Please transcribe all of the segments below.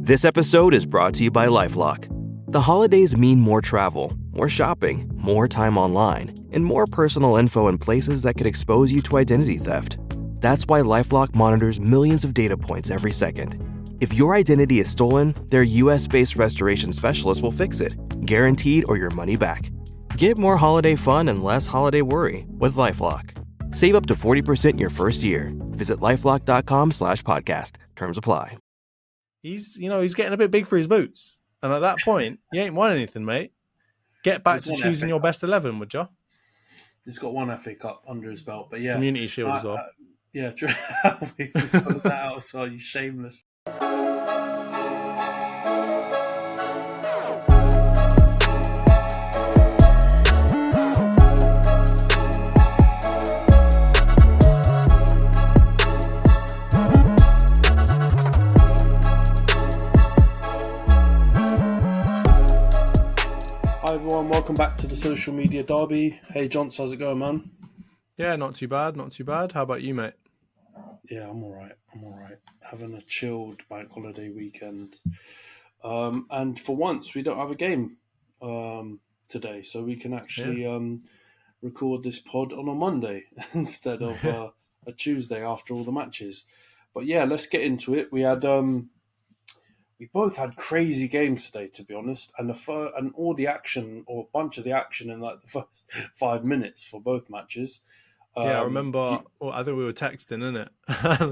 This episode is brought to you by LifeLock. The holidays mean more travel, more shopping, more time online, and more personal info in places that could expose you to identity theft. That's why LifeLock monitors millions of data points every second. If your identity is stolen, their US-based restoration specialist will fix it, guaranteed or your money back. Get more holiday fun and less holiday worry with LifeLock. Save up to 40% your first year. Visit LifeLock.com/podcast. Terms apply. He's getting a bit big for his boots. And at that point, you ain't won anything, mate. Get back to choosing your best 11, would you? He's got one FA Cup under his belt, but yeah. Community Shield as well. Yeah, we put that out as well, you shameless. Hi everyone, welcome back to the Social Media Derby. Hey Johns, how's it going, man? Yeah, not too bad, not too bad. How about you, mate? Yeah, I'm all right. Having a chilled bank holiday weekend. And for once, we don't have a game today, so we can actually record this pod on a Monday instead of a Tuesday after all the matches. But yeah, let's get into it. We both had crazy games today, to be honest, and all the action, or a bunch of the action in like the first 5 minutes for both matches. Yeah, I remember. I think we were texting, innit?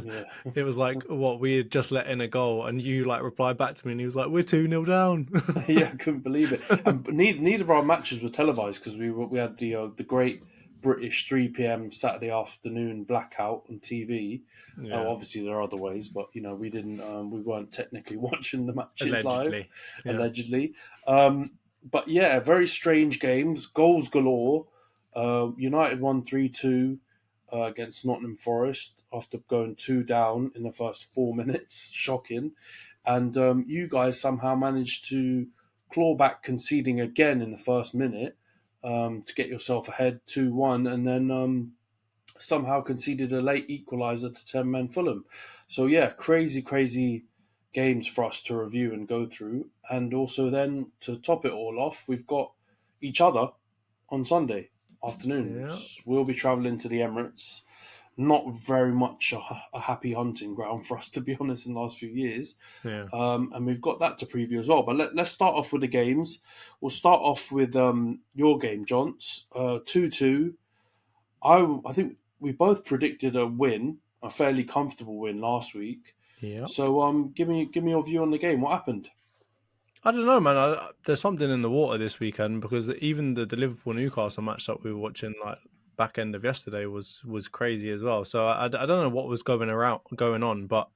Yeah. It was like we had just let in a goal, and you like replied back to me, and he was like, "We're 2-0 down." Yeah, I couldn't believe it. And neither of our matches were televised because we had the great British 3 p.m. Saturday afternoon blackout on TV. Yeah. Obviously, there are other ways, but we didn't. We weren't technically watching the matches Allegedly. live. Yeah. Allegedly. But yeah, very strange games. Goals galore. United won 3-2 against Nottingham Forest after going 2 down in the first 4 minutes. Shocking. And you guys somehow managed to claw back, conceding again in the first minute to get yourself ahead 2-1, and then somehow conceded a late equaliser to 10-men Fulham. So yeah, crazy games for us to review and go through. And also then, to top it all off, we've got each other on Sunday afternoons. Yeah. We'll be travelling to the Emirates. Not very much a happy hunting ground for us, to be honest, in the last few years. Yeah. And we've got that to preview as well. But let's start off with the games. We'll start off with your game, Johns. 2-2. I think we both predicted a win, a fairly comfortable win last week. Yeah. So give me your view on the game. What happened? I don't know, man. There's something in the water this weekend, because even the Liverpool-Newcastle match that we were watching like back end of yesterday was crazy as well. So I don't know what was going on, but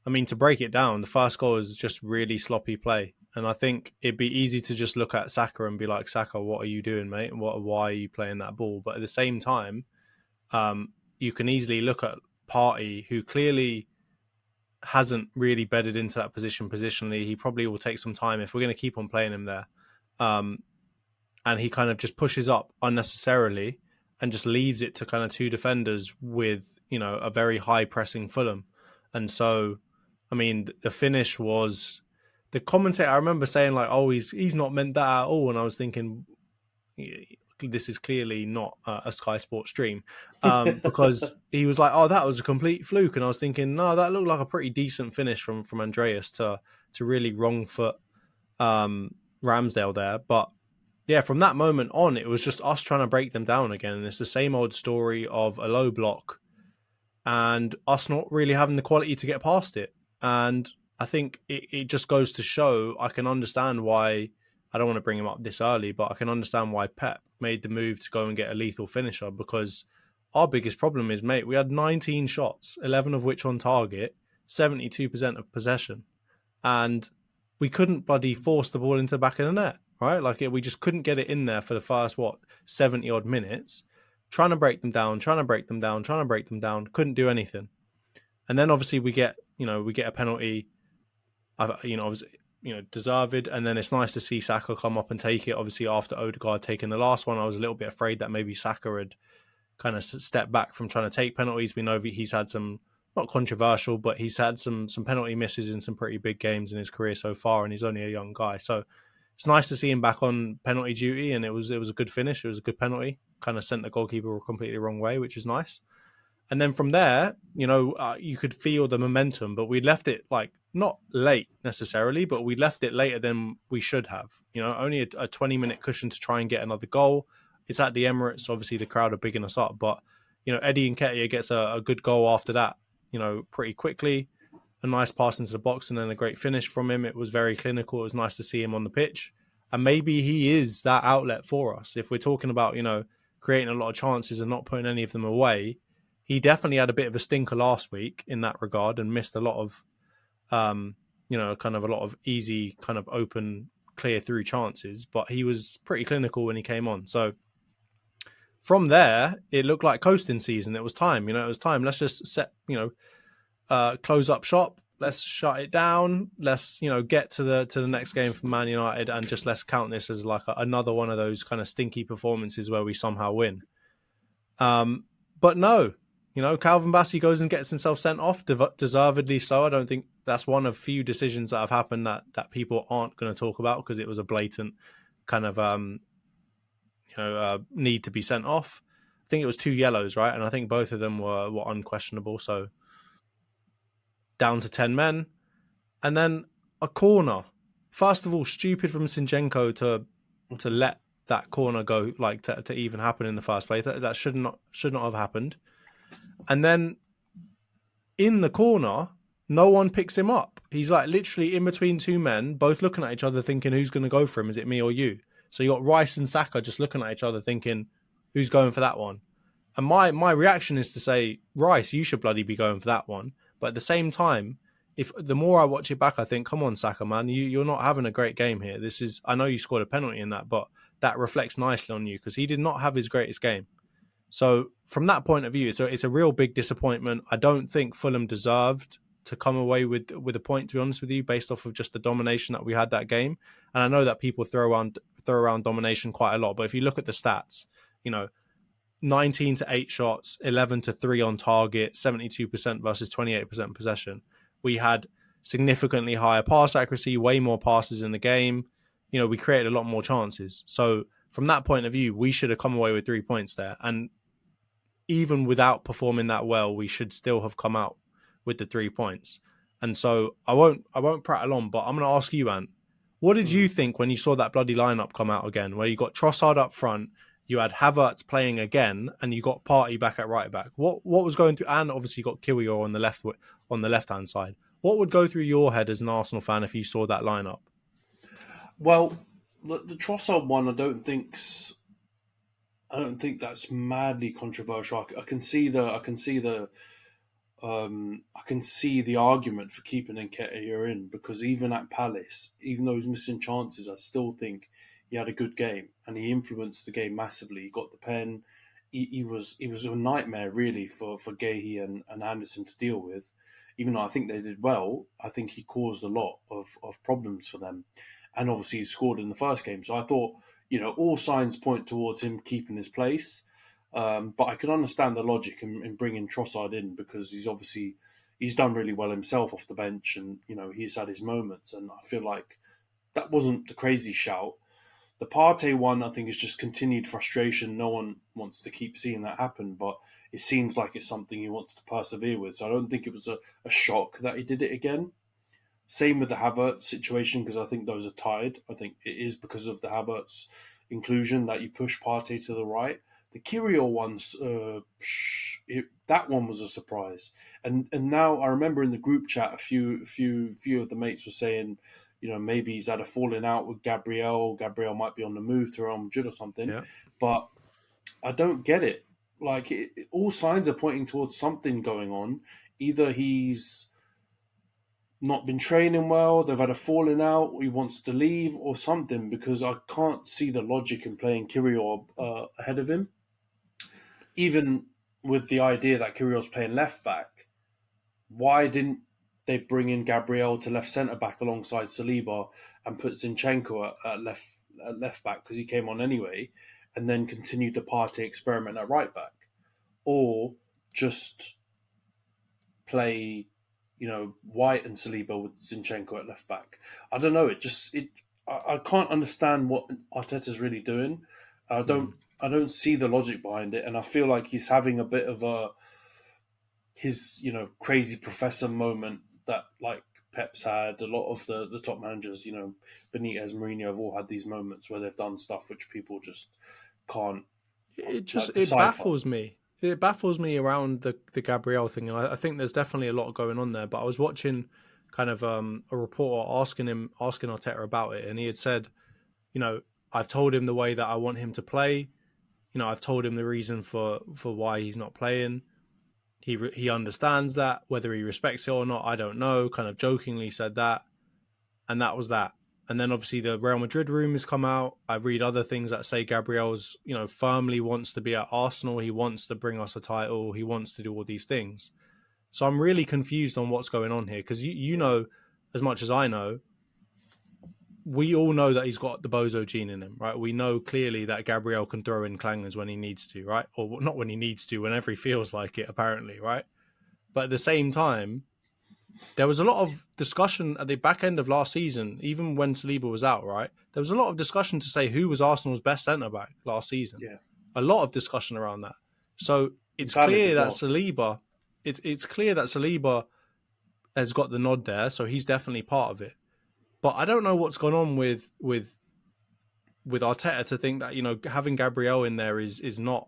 I mean, to break it down, the first goal is just really sloppy play. And I think it'd be easy to just look at Saka and be like, Saka, what are you doing, mate? Why are you playing that ball? But at the same time, you can easily look at Partey, who clearly hasn't really bedded into that position positionally. He probably will take some time if we're going to keep on playing him there. And he kind of just pushes up unnecessarily and just leaves it to kind of two defenders with, a very high pressing Fulham. And so, I mean, the finish was, the commentator, I remember saying like, oh, he's not meant that at all. And I was thinking, this is clearly not a Sky Sports stream, because he was like, oh, that was a complete fluke. And I was thinking, no, that looked like a pretty decent finish from Andreas to really wrong foot Ramsdale there. But yeah, from that moment on, it was just us trying to break them down again. And it's the same old story of a low block and us not really having the quality to get past it. And I think it just goes to show, I can understand why, I don't want to bring him up this early, but I can understand why Pep made the move to go and get a lethal finisher, because our biggest problem is, mate, we had 19 shots, 11 of which on target, 72% of possession. And we couldn't bloody force the ball into the back of the net, right? Like we just couldn't get it in there for the first, 70 odd minutes, trying to break them down, couldn't do anything. And then obviously we get a penalty, deserved, and then it's nice to see Saka come up and take it. Obviously, after Odegaard taking the last one, I was a little bit afraid that maybe Saka had kind of stepped back from trying to take penalties. We know he's had some not controversial, but he's had some penalty misses in some pretty big games in his career so far, and he's only a young guy. So it's nice to see him back on penalty duty, and it was a good finish. It was a good penalty. Kind of sent the goalkeeper completely wrong way, which is nice. And then from there, you could feel the momentum, but we left it like not late necessarily, but we left it later than we should have. Only a 20-minute cushion to try and get another goal. It's at the Emirates. Obviously, the crowd are bigging us up, but Eddie Nketiah gets a good goal after that. Pretty quickly, a nice pass into the box, and then a great finish from him. It was very clinical. It was nice to see him on the pitch, and maybe he is that outlet for us. If we're talking about creating a lot of chances and not putting any of them away. He definitely had a bit of a stinker last week in that regard and missed a lot of, kind of a lot of easy, kind of open, clear through chances. But he was pretty clinical when he came on. So from there, it looked like coasting season. It was time. It was time. Let's just close up shop. Let's shut it down. Let's get to the next game for Man United and just let's count this as like another one of those kind of stinky performances where we somehow win. But no. Calvin Bassey goes and gets himself sent off, deservedly so. I don't think that's one of few decisions that have happened that people aren't going to talk about because it was a blatant kind of need to be sent off. I think it was 2 yellows, right? And I think both of them were unquestionable. So down to 10 men. And then a corner. First of all, stupid from Zinchenko to let that corner go, like to even happen in the first place. That should not have happened. And then in the corner, no one picks him up. He's like literally in between 2 men, both looking at each other thinking, who's going to go for him? Is it me or you? So you got Rice and Saka just looking at each other thinking, who's going for that one? And my reaction is to say, Rice, you should bloody be going for that one. But at the same time, if the more I watch it back, I think, come on, Saka, man, you're not having a great game here. I know you scored a penalty in that, but that reflects nicely on you because he did not have his greatest game. So from that point of view, it's a real big disappointment. I don't think Fulham deserved to come away with a point, to be honest with you, based off of just the domination that we had that game. And I know that people throw around domination quite a lot, but if you look at the stats, 19 to 8 shots, 11 to 3 on target, 72% versus 28% possession. We had significantly higher pass accuracy, way more passes in the game. We created a lot more chances. So from that point of view, we should have come away with 3 points there. And even without performing that well, we should still have come out with the 3 points. And so I won't prattle on, but I'm going to ask you, Ant, what did you think when you saw that bloody lineup come out again, where you got Trossard up front, you had Havertz playing again, and you got Partey back at right back? What was going through, and obviously you got Kiwior on the left hand side. What would go through your head as an Arsenal fan if you saw that lineup? Well, the Trossard one, I don't think that's madly controversial. I can see the argument for keeping Nketiah in because even at Palace, even though he's missing chances, I still think he had a good game and he influenced the game massively. He got the pen. He was a nightmare really for Gahey and Anderson to deal with. Even though I think they did well, I think he caused a lot of problems for them. And obviously he scored in the first game. So I thought, all signs point towards him keeping his place. But I can understand the logic in bringing Trossard in because he's done really well himself off the bench and, he's had his moments. And I feel like that wasn't the crazy shout. The Partey one, I think, is just continued frustration. No one wants to keep seeing that happen, but it seems like it's something he wants to persevere with. So I don't think it was a shock that he did it again. Same with the Havertz situation, because I think those are tied. I think it is because of the Havertz inclusion that you push Partey to the right. The Kiwior ones, that one was a surprise. And now I remember in the group chat, a few of the mates were saying, maybe he's had a falling out with Gabriel. Gabriel might be on the move to Real Madrid or something. Yeah. But I don't get it. Like, all signs are pointing towards something going on. Either he's not been training well, they've had a falling out, he wants to leave or something, because I can't see the logic in playing Kiwior ahead of him. Even with the idea that Kyrgios's playing left back, why didn't they bring in Gabriel to left centre back alongside Saliba and put Zinchenko at left back because he came on anyway, and then continue the Partey experiment at right back, or just play, White and Saliba with Zinchenko at left back. I don't know. I can't understand what Arteta's really doing. I don't see the logic behind it, and I feel like he's having a bit of his crazy professor moment that like Pep's had. A lot of the top managers, Benitez, Mourinho, have all had these moments where they've done stuff which people just can't. It baffles me. It baffles me around the Gabriel thing, and I think there's definitely a lot going on there. But I was watching kind of a reporter asking Arteta about it, and he had said, I've told him the way that I want him to play. I've told him the reason for why he's not playing. He understands that. Whether he respects it or not, I don't know. Kind of jokingly said that, and that was that. And then obviously the Real Madrid rumours come out. I read other things that say Gabriel's, firmly wants to be at Arsenal. He wants to bring us a title. He wants to do all these things. So I'm really confused on what's going on here because you know as much as I know. We all know that he's got the bozo gene in him, right? We know clearly that Gabriel can throw in clangers when he needs to, right? Or not when he needs to, whenever he feels like it, apparently, right? But at the same time, there was a lot of discussion at the back end of last season, even when Saliba was out, right? There was a lot of discussion to say who was Arsenal's best centre-back last season. Yeah. A lot of discussion around that. So it's clear that Saliba, it's clear that Saliba has got the nod there, so he's definitely part of it. But I don't know what's gone on with Arteta to think that, having Gabriel in there is not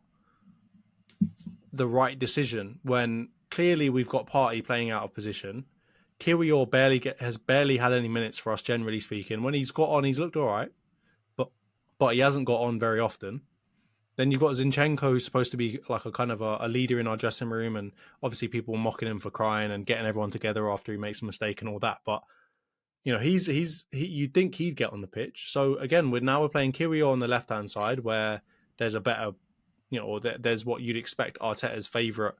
the right decision when clearly we've got Partey playing out of position. Kiwior has barely had any minutes for us, generally speaking. When he's got on, he's looked all right, but he hasn't got on very often. Then you've got Zinchenko, who's supposed to be like a kind of a leader in our dressing room, and obviously people mocking him for crying and getting everyone together after he makes a mistake and all that. But you'd think he'd get on the pitch. So again, we're playing Kiwior on the left hand side, where there's a better, or there's what you'd expect Arteta's favourite,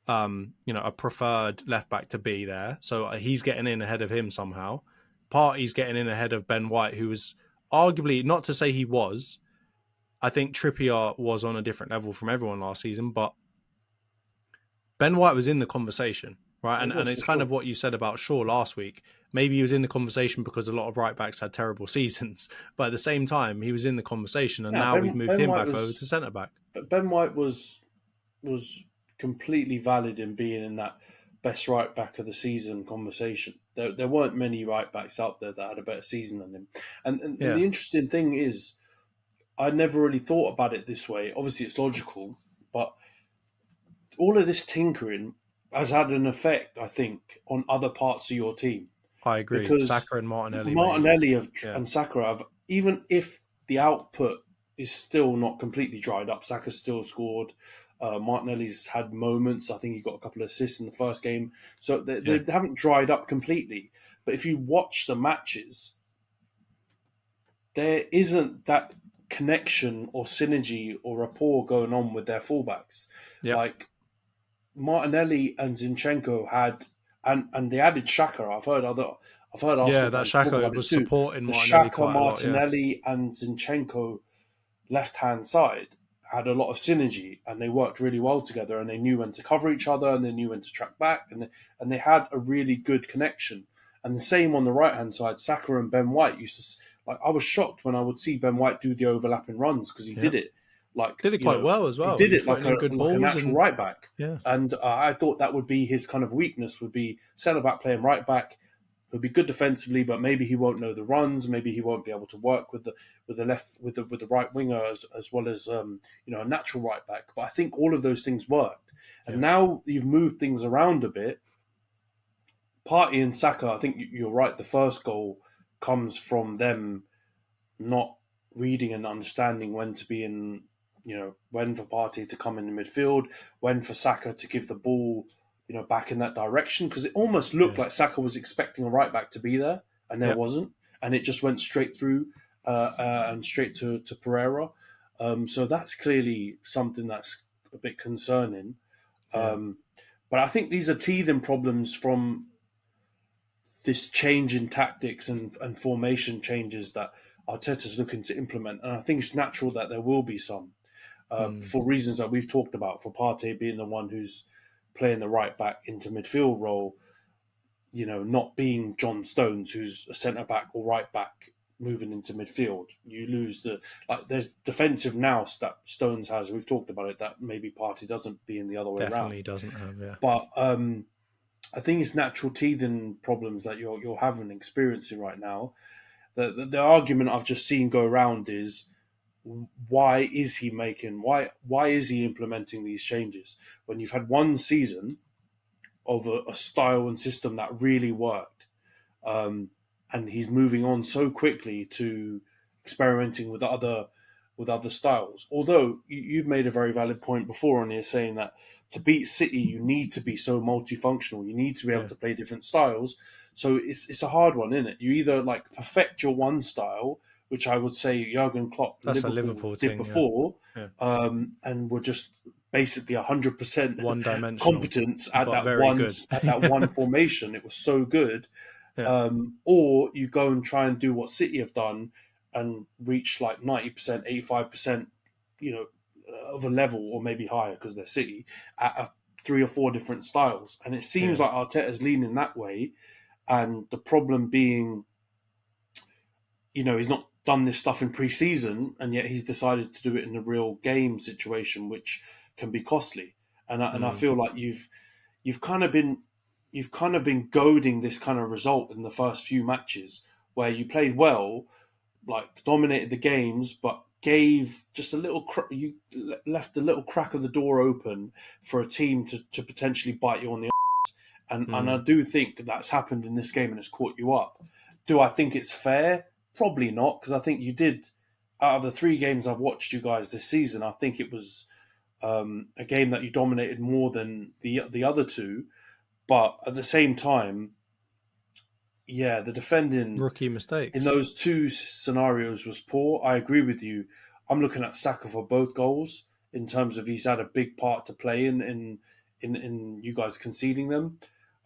a preferred left back to be there. So he's getting in ahead of him somehow. Partey's getting in ahead of Ben White, who was arguably, not to say he was, I think Trippier was on a different level from everyone last season, but Ben White was in the conversation, right? And it's kind of what you said about Shaw last week. Maybe he was in the conversation because a lot of right backs had terrible seasons, but at the same time, he was in the conversation, and now we've moved him back over to centre back. But Ben White was completely valid in being in that best right back of the season conversation. There weren't many right backs out there that had a better season than him. And the interesting thing is, I never really thought about it this way. Obviously, it's logical, but all of this tinkering has had an effect, I think, on other parts of your team. I agree. Because Saka and Martinelli. And Saka have, even if the output is still not completely dried up, Saka's still scored. Martinelli's had moments. I think he got a couple of assists in the first game. So they haven't dried up completely. But if you watch the matches, there isn't that connection or synergy or rapport going on with their fullbacks. Yep. Like Martinelli and Zinchenko had, and they added Xhaka. I've heard Arsenal that Xhaka was supporting Martinelli quite a lot. Martinelli and Zinchenko left hand side had a lot of synergy, and they worked really well together, and they knew when to cover each other, and they knew when to track back, and they had a really good connection. And the same on the right hand side, Saka and Ben White used to. Like, I was shocked when I would see Ben White do the overlapping runs because he did it quite well as well. He did it like a natural right back. Yeah. And I thought that would be his kind of weakness, would be centre back playing right back. He'll be good defensively, but maybe he won't know the runs. Maybe he won't be able to work with the right winger as well as a natural right back. But I think all of those things worked. And now you've moved things around a bit. Partey and Saka, I think you're right. The first goal comes from them not reading and understanding when to be in, when for Partey to come in the midfield, when for Saka to give the ball, back in that direction. Because it almost looked like Saka was expecting a right back to be there, and there wasn't. And it just went straight through and straight to Pereira. So that's clearly something that's a bit concerning. But I think these are teething problems from this change in tactics and formation changes that Arteta's looking to implement. And I think it's natural that there will be some, for reasons that we've talked about, for Partey being the one who's playing the right back into midfield role, not being John Stones, who's a centre back or right back moving into midfield. You lose there's defensive nous that Stones has. We've talked about it, that maybe Partey doesn't, being the other way around. Definitely doesn't have, yeah. But I think it's natural teething problems that you're having, experiencing right now. The argument I've just seen go around is, why is he implementing these changes when you've had one season of a style and system that really worked, and he's moving on so quickly to experimenting with other styles. Although you've made a very valid point before on here, saying that to beat City you need to be so multifunctional, you need to be able to play different styles. So it's a hard one, isn't it? You either perfect your one style, which I would say Jurgen Klopp, That's Liverpool a Liverpool did thing, before, yeah. and were just basically 100% one-dimensional competence at but that one formation. It was so good. Yeah. Or you go and try and do what City have done and reach 90%, 85%, of a level, or maybe higher because they're City, at 3 or 4 different styles. And it seems like Arteta's leaning that way. And the problem being, he's not done this stuff in pre-season, and yet he's decided to do it in a real game situation, which can be costly. And I feel like you've kind of been goading this kind of result in the first few matches, where you played well, dominated the games, but gave just a little you left a little crack of the door open for a team to potentially bite you on the arse. And I do think that's happened in this game and it's caught you up. Do I think it's fair? Probably not, because I think you did, out of the 3 games I've watched you guys this season, I think it was a game that you dominated more than the other 2. But at the same time, the defending Rookie mistakes in those 2 scenarios was poor. I agree with you. I'm looking at Saka for both goals, in terms of he's had a big part to play in you guys conceding them.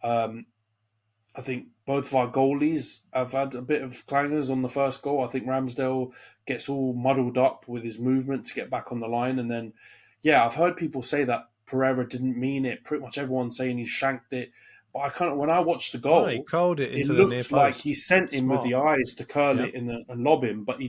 I think both of our goalies have had a bit of clangers on the first goal. I think Ramsdale gets all muddled up with his movement to get back on the line. And then, I've heard people say that Pereira didn't mean it. Pretty much everyone's saying he shanked it. But when I watched the goal, he curled it into the near looked post. like he sent him with the eyes to curl it and lob him, but he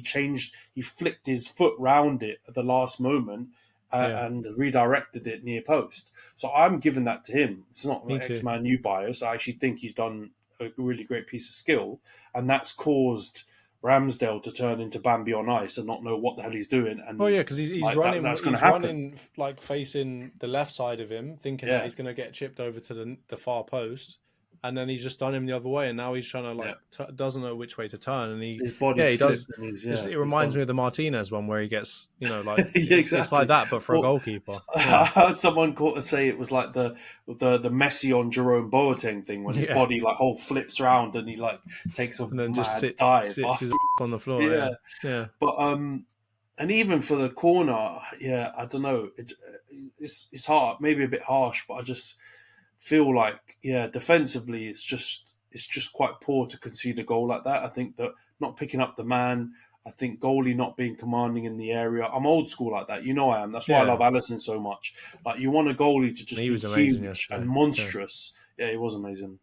flicked his foot round it at the last moment and redirected it near post. So I'm giving that to him. It's not X-Man U bias. I actually think he's done a really great piece of skill, and that's caused Ramsdale to turn into Bambi on ice and not know what the hell he's doing. And because he's running. He's running facing the left side of him, thinking that he's going to get chipped over to the far post, and then he's just done him the other way, and now he's trying to doesn't know which way to turn, and his body he does. It reminds me of the Martinez one where he gets exactly. It's like that, but for a goalkeeper. I heard someone say it was like the Messi on Jerome Boateng thing, when his body whole flips around and he takes off and then just sits his on the floor. Yeah. But and even for the corner, I don't know. It's hard, maybe a bit harsh, but I just feel like defensively it's just quite poor to concede a goal like that. I think that not picking up the man, I think goalie not being commanding in the area. I'm old school like that, I am. That's why I love Alisson so much. You want a goalie to just be huge and monstrous. Yeah, he was amazing.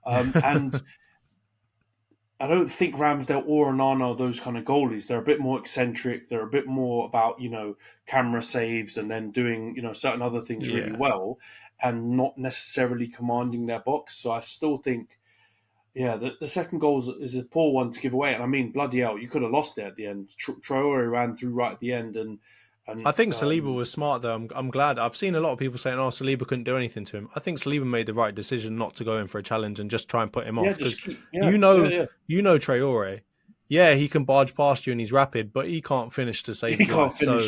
And I don't think Ramsdale or Onana are those kind of goalies. They're a bit more eccentric. They're a bit more about, camera saves and then doing, certain other things really well, and not necessarily commanding their box. So I still think, the second goal is a poor one to give away. And I mean, bloody hell, you could have lost it at the end. Traore ran through right at the end. And I think Saliba was smart, though. I'm glad. I've seen a lot of people saying, Saliba couldn't do anything to him. I think Saliba made the right decision not to go in for a challenge and just try and put him off. You know Traore. Yeah, he can barge past you and he's rapid, but he can't finish to save his life. So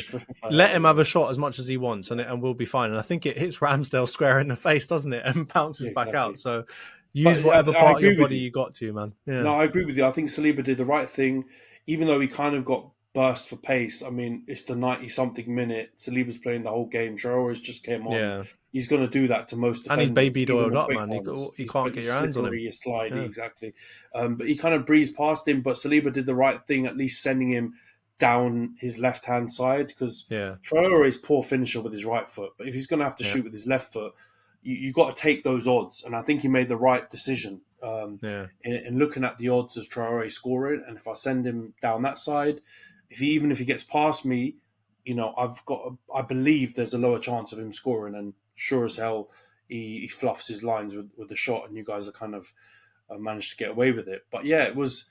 let him have a shot as much as he wants and we'll be fine. And I think it hits Ramsdale square in the face, doesn't it? And bounces back out. So use whatever part of your body you got to, man. Yeah. No, I agree with you. I think Saliba did the right thing, even though he kind of got burst for pace. I mean, it's the 90-something minute. Saliba's playing the whole game. Traore's just came on. Yeah. He's going to do that to most defenders. And he's baby oiled up, man. You can't get your hands on him. He's slidey, exactly. But he kind of breezed past him. But Saliba did the right thing, at least sending him down his left-hand side, because Traore is poor finisher with his right foot. But if he's going to have to shoot with his left foot, you got to take those odds. And I think he made the right decision Yeah. in looking at the odds of Traore scoring. And if I send him down that side, even if he gets past me, I believe there's a lower chance of him scoring. And sure as hell, he fluffs his lines with the shot, and you guys are kind of managed to get away with it. But yeah, it was.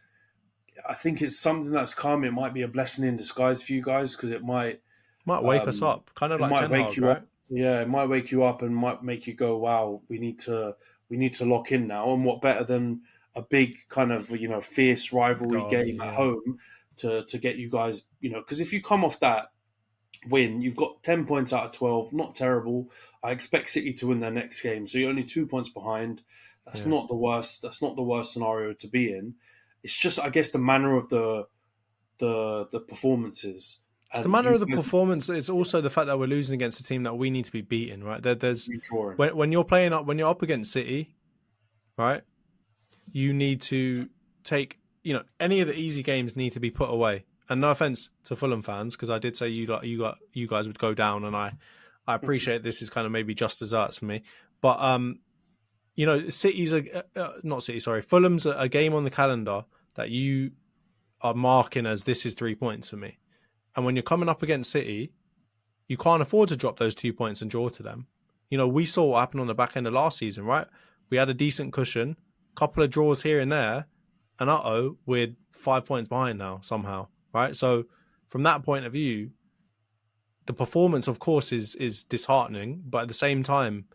I think it's something that's come. It might be a blessing in disguise for you guys, because it might Wake us up, kind of it like might Ten wake Hag, you right? up. Yeah, it might wake you up and might make you go, "Wow, we need to lock in now." And what better than a big kind of fierce rivalry Derby, game at yeah. home to get you guys, because if you come off that win, you've got 10 points out of 12, not terrible. I expect City to win their next game, so you're only 2 points behind. That's Yeah. not the worst. That's not the worst scenario to be in. It's just, I guess, the manner of the performances. It's the And manner you of the guys performance. It's also the fact that we're losing against a team that we need to be beating, right? There's drawing. when you're playing up, when you're up against City, right? You need to take, any of the easy games need to be put away. And no offense to Fulham fans, because I did say you guys would go down, and I appreciate this is kind of maybe just desserts for me, but City's not City, sorry, Fulham's a game on the calendar that you are marking as this is 3 points for me. And when you're coming up against City, you can't afford to drop those 2 points and draw to them. We saw what happened on the back end of last season, right? We had a decent cushion, couple of draws here and there, and we're 5 points behind now somehow, right? So from that point of view, the performance, of course, is disheartening, but at the same time,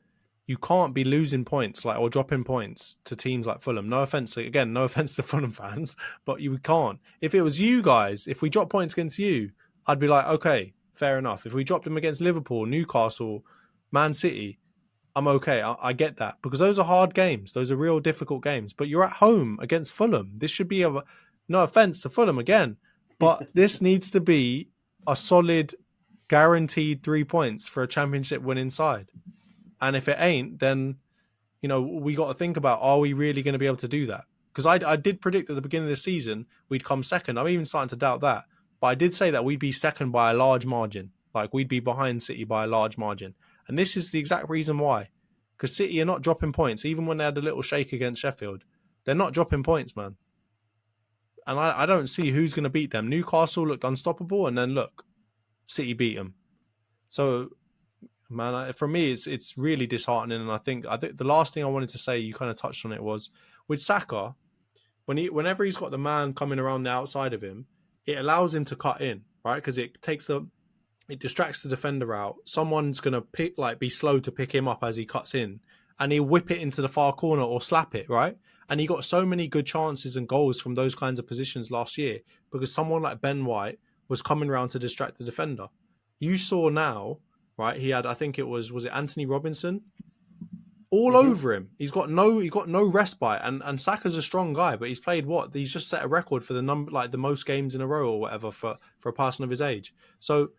you can't be losing points or dropping points to teams like Fulham. No offense to Fulham fans, but you can't. If it was you guys, if we drop points against you, I'd be like, okay, fair enough. If we dropped them against Liverpool, Newcastle, Man City, I'm okay. I get that, because those are hard games. Those are real difficult games. But you're at home against Fulham. This should be no offense to Fulham again, but this needs to be a solid, guaranteed 3 points for a championship winning side. And if it ain't, then we got to think about, are we really going to be able to do that? Because I did predict at the beginning of the season we'd come second. I'm even starting to doubt that. But I did say that we'd be second by a large margin. Like, we'd be behind City by a large margin. And this is the exact reason why. Because City are not dropping points. Even when they had a little shake against Sheffield, they're not dropping points, man. And I don't see who's going to beat them. Newcastle looked unstoppable, and then look, City beat them. So, man, for me, it's really disheartening. And I think the last thing I wanted to say, you kind of touched on it, was with Saka, whenever he's got the man coming around the outside of him, it allows him to cut in, right? Because it distracts the defender out. Someone's gonna be slow to pick him up as he cuts in, and he'll whip it into the far corner or slap it, right? And he got so many good chances and goals from those kinds of positions last year because someone like Ben White was coming around to distract the defender. You saw now, right? He had, I think it was it Anthony Robinson all over him. He got no respite, and Saka's a strong guy, but he's played he's just set a record for the number, the most games in a row or whatever for a person of his age. So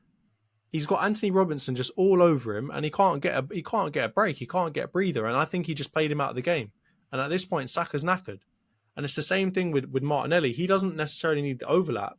he's got Anthony Robinson just all over him, and he can't get a break. He can't get a breather, and I think he just played him out of the game. And at this point, Saka's knackered. And it's the same thing with Martinelli. He doesn't necessarily need the overlap,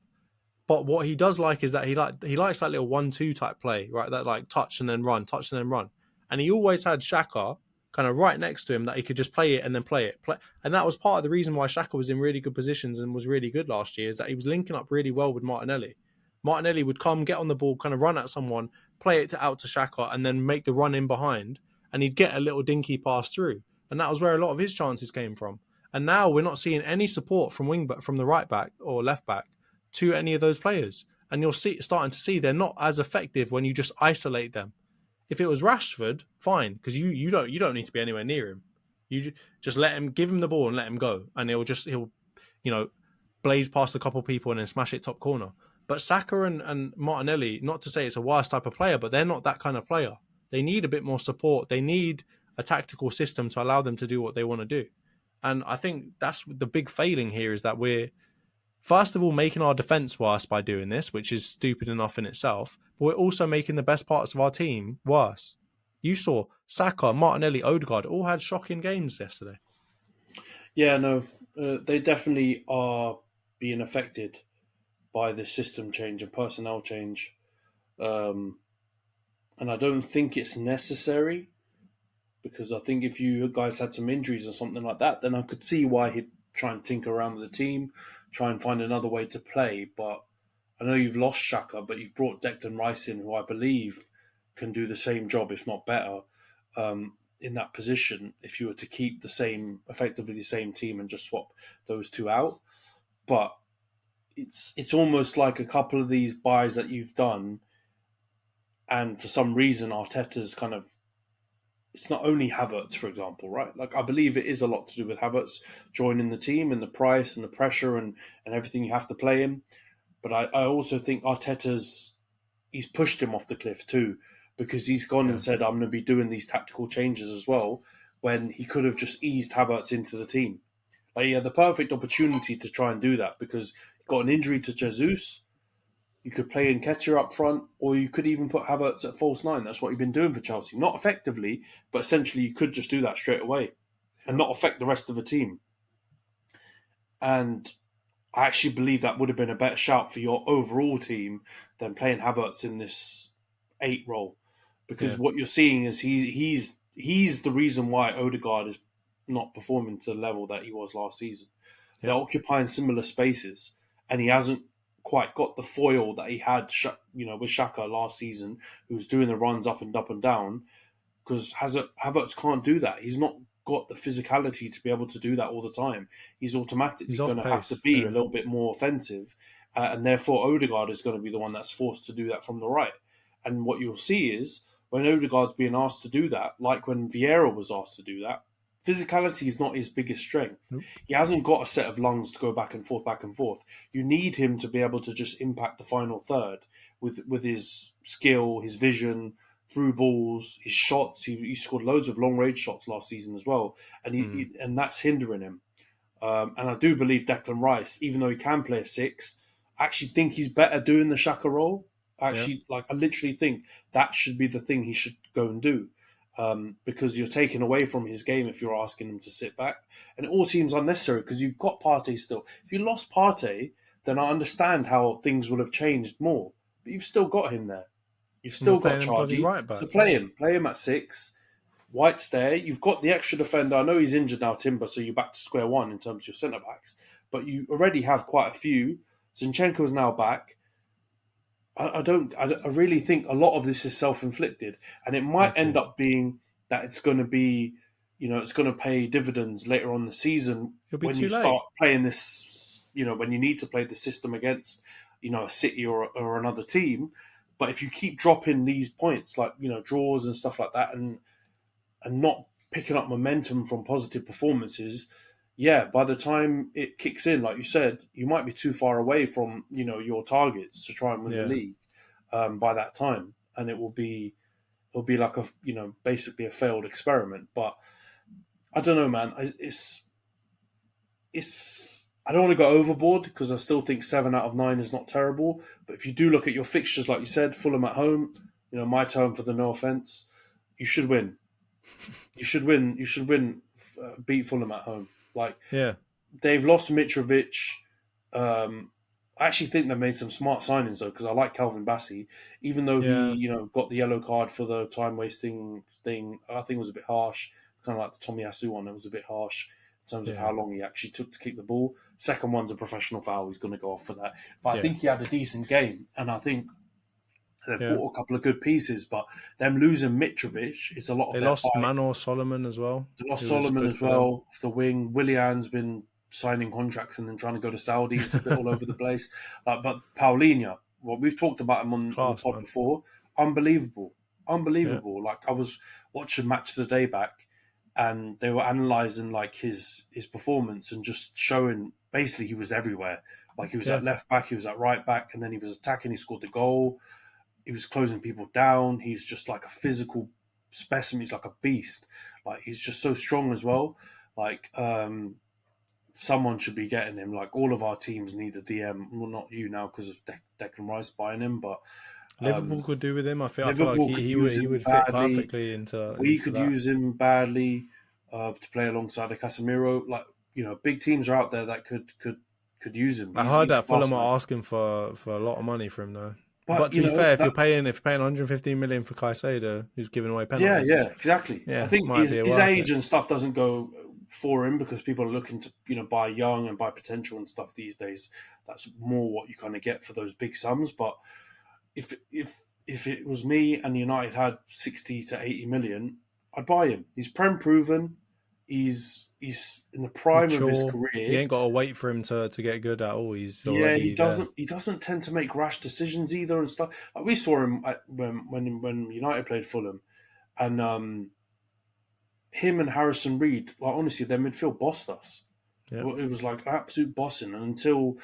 but what he does like is that he likes that little 1-2 type play, right? That touch and then run, touch and then run. And he always had Xhaka kind of right next to him that he could just play it and then play it. And that was part of the reason why Xhaka was in really good positions and was really good last year, is that he was linking up really well with Martinelli. Martinelli would come, get on the ball, kind of run at someone, play it out to Xhaka, and then make the run in behind, and he'd get a little dinky pass through. And that was where a lot of his chances came from. And now we're not seeing any support from the right back or left back to any of those players. And you're starting to see they're not as effective when you just isolate them. If it was Rashford, fine, because you don't need to be anywhere near him. You just let him, give him the ball and let him go, and he'll blaze past a couple of people and then smash it top corner. But Saka and Martinelli, not to say it's a worse type of player, but they're not that kind of player. They need a bit more support. They need a tactical system to allow them to do what they want to do. And I think that's the big failing here, is that we're, first of all, making our defence worse by doing this, which is stupid enough in itself, but we're also making the best parts of our team worse. You saw Saka, Martinelli, Odegaard all had shocking games yesterday. Yeah, no, they definitely are being affected by the system change and personnel change. And I don't think it's necessary. because I think if you guys had some injuries or something like that, then I could see why he'd try and tinker around with the team, try and find another way to play. But I know you've lost Xhaka, but you've brought Declan Rice in, who I believe can do the same job, if not better, in that position. If you were to keep effectively the same team, and just swap those two out, but it's almost like a couple of these buys that you've done, and for some reason Arteta's kind of, it's not only Havertz, for example, right? Like, I believe it is a lot to do with Havertz joining the team and the price and the pressure and everything you have to play him. But I also think he's pushed him off the cliff too, because he's gone and said, I'm going to be doing these tactical changes as well, when he could have just eased Havertz into the team. Like, he had the perfect opportunity to try and do that, because he got an injury to Jesus. You could play Nketiah up front, or you could even put Havertz at false nine. That's what you've been doing for Chelsea. Not effectively, but essentially you could just do that straight away and not affect the rest of the team. And I actually believe that would have been a better shout for your overall team than playing Havertz in this 8 role, because what you're seeing is he's the reason why Odegaard is not performing to the level that he was last season. They're occupying similar spaces, and he hasn't quite got the foil that he had, with Xhaka last season, who was doing the runs up and down. Because Havertz can't do that. He's not got the physicality to be able to do that all the time. He's automatically going to have to be a little bit more offensive, and therefore Odegaard is going to be the one that's forced to do that from the right. And what you'll see is, when Odegaard's being asked to do that, like when Vieira was asked to do that, physicality is not his biggest strength. Nope. He hasn't got a set of lungs to go back and forth, back and forth. You need him to be able to just impact the final third with his skill, his vision, through balls, his shots. He scored loads of long range shots last season as well, and and that's hindering him. And I do believe Declan Rice, even though he can play a 6, I actually think he's better doing the Xhaka role. I literally think that should be the thing he should go and do, because you're taking away from his game if you're asking him to sit back, and it all seems unnecessary because you've got Partey still. If you lost Partey, then I understand how things would have changed more, but you've still got him there. You've still got Chargy, right back. So play him at 6. White's there. You've got the extra defender. I know he's injured now, Timber, so you're back to square one in terms of your centre backs. But you already have quite a few. Zinchenko is now back. I really think a lot of this is self-inflicted, and it might end up being that it's going to be, it's going to pay dividends later on in the season when you start playing this. When you need to play the system against, a City or another team. But if you keep dropping these points, like draws and stuff like that, and not picking up momentum from positive performances, by the time it kicks in, like you said, you might be too far away from your targets to try and win the league by that time, and it'll be like basically a failed experiment. But I don't know, man. It's I don't want to go overboard because I still think 7 out of 9 is not terrible. But if you do look at your fixtures, like you said, Fulham at home, my term for the no offense, you should win. You should win. You should win. Beat Fulham at home. They've lost Mitrovic. I actually think they made some smart signings though, because I like Calvin Bassey, even though he got the yellow card for the time wasting thing. I think it was a bit harsh. Kind of like the Tomiyasu one. It was a bit harsh in terms of how long he actually took to kick the ball. Second one's a professional foul. He's going to go off for that. But I think he had a decent game, and I think they've bought a couple of good pieces. But them losing Mitrovic is a lot of. They lost Manor Solomon as well. They lost Solomon as well. The wing. Willian's been signing contracts and then trying to go to Saudi. It's a bit all over the place. But Paulinho, we've talked about him on the pod before. Unbelievable. Like, I was watching Match of the Day back, and they were analysing like his performance and just showing basically he was everywhere. Like, he was at left back, he was at right back, and then he was attacking. He scored the goal. He was closing people down. He's just like a physical specimen. He's like a beast. Like, he's just so strong as well. Like, someone should be getting him. Like, all of our teams need a DM. Well, not you now because of Declan Rice buying him, but Liverpool could do with him. I feel like he would fit perfectly into. We could use him badly to play alongside the Casemiro. Like, big teams are out there that could use him. I heard that Fulham are asking for a lot of money for him though. But But to be fair, if you're paying 115 million for Caicedo, who's giving away penalties, yeah, exactly. I yeah, think might be his worth age it. and stuff doesn't go for him because people are looking to buy young and buy potential and stuff these days. That's more what you kind of get for those big sums. But if it was me and United had 60 to 80 million, I'd buy him. He's prem proven. He's in the prime of his Mature. You career. ain't got to wait for him to get good at all. He's Yeah, already there. he doesn't tend to make rash decisions either and stuff. Like we saw him when United played Fulham, and him and Harrison Reed, like honestly, their midfield bossed us. Yeah. It was like absolute bossing, and until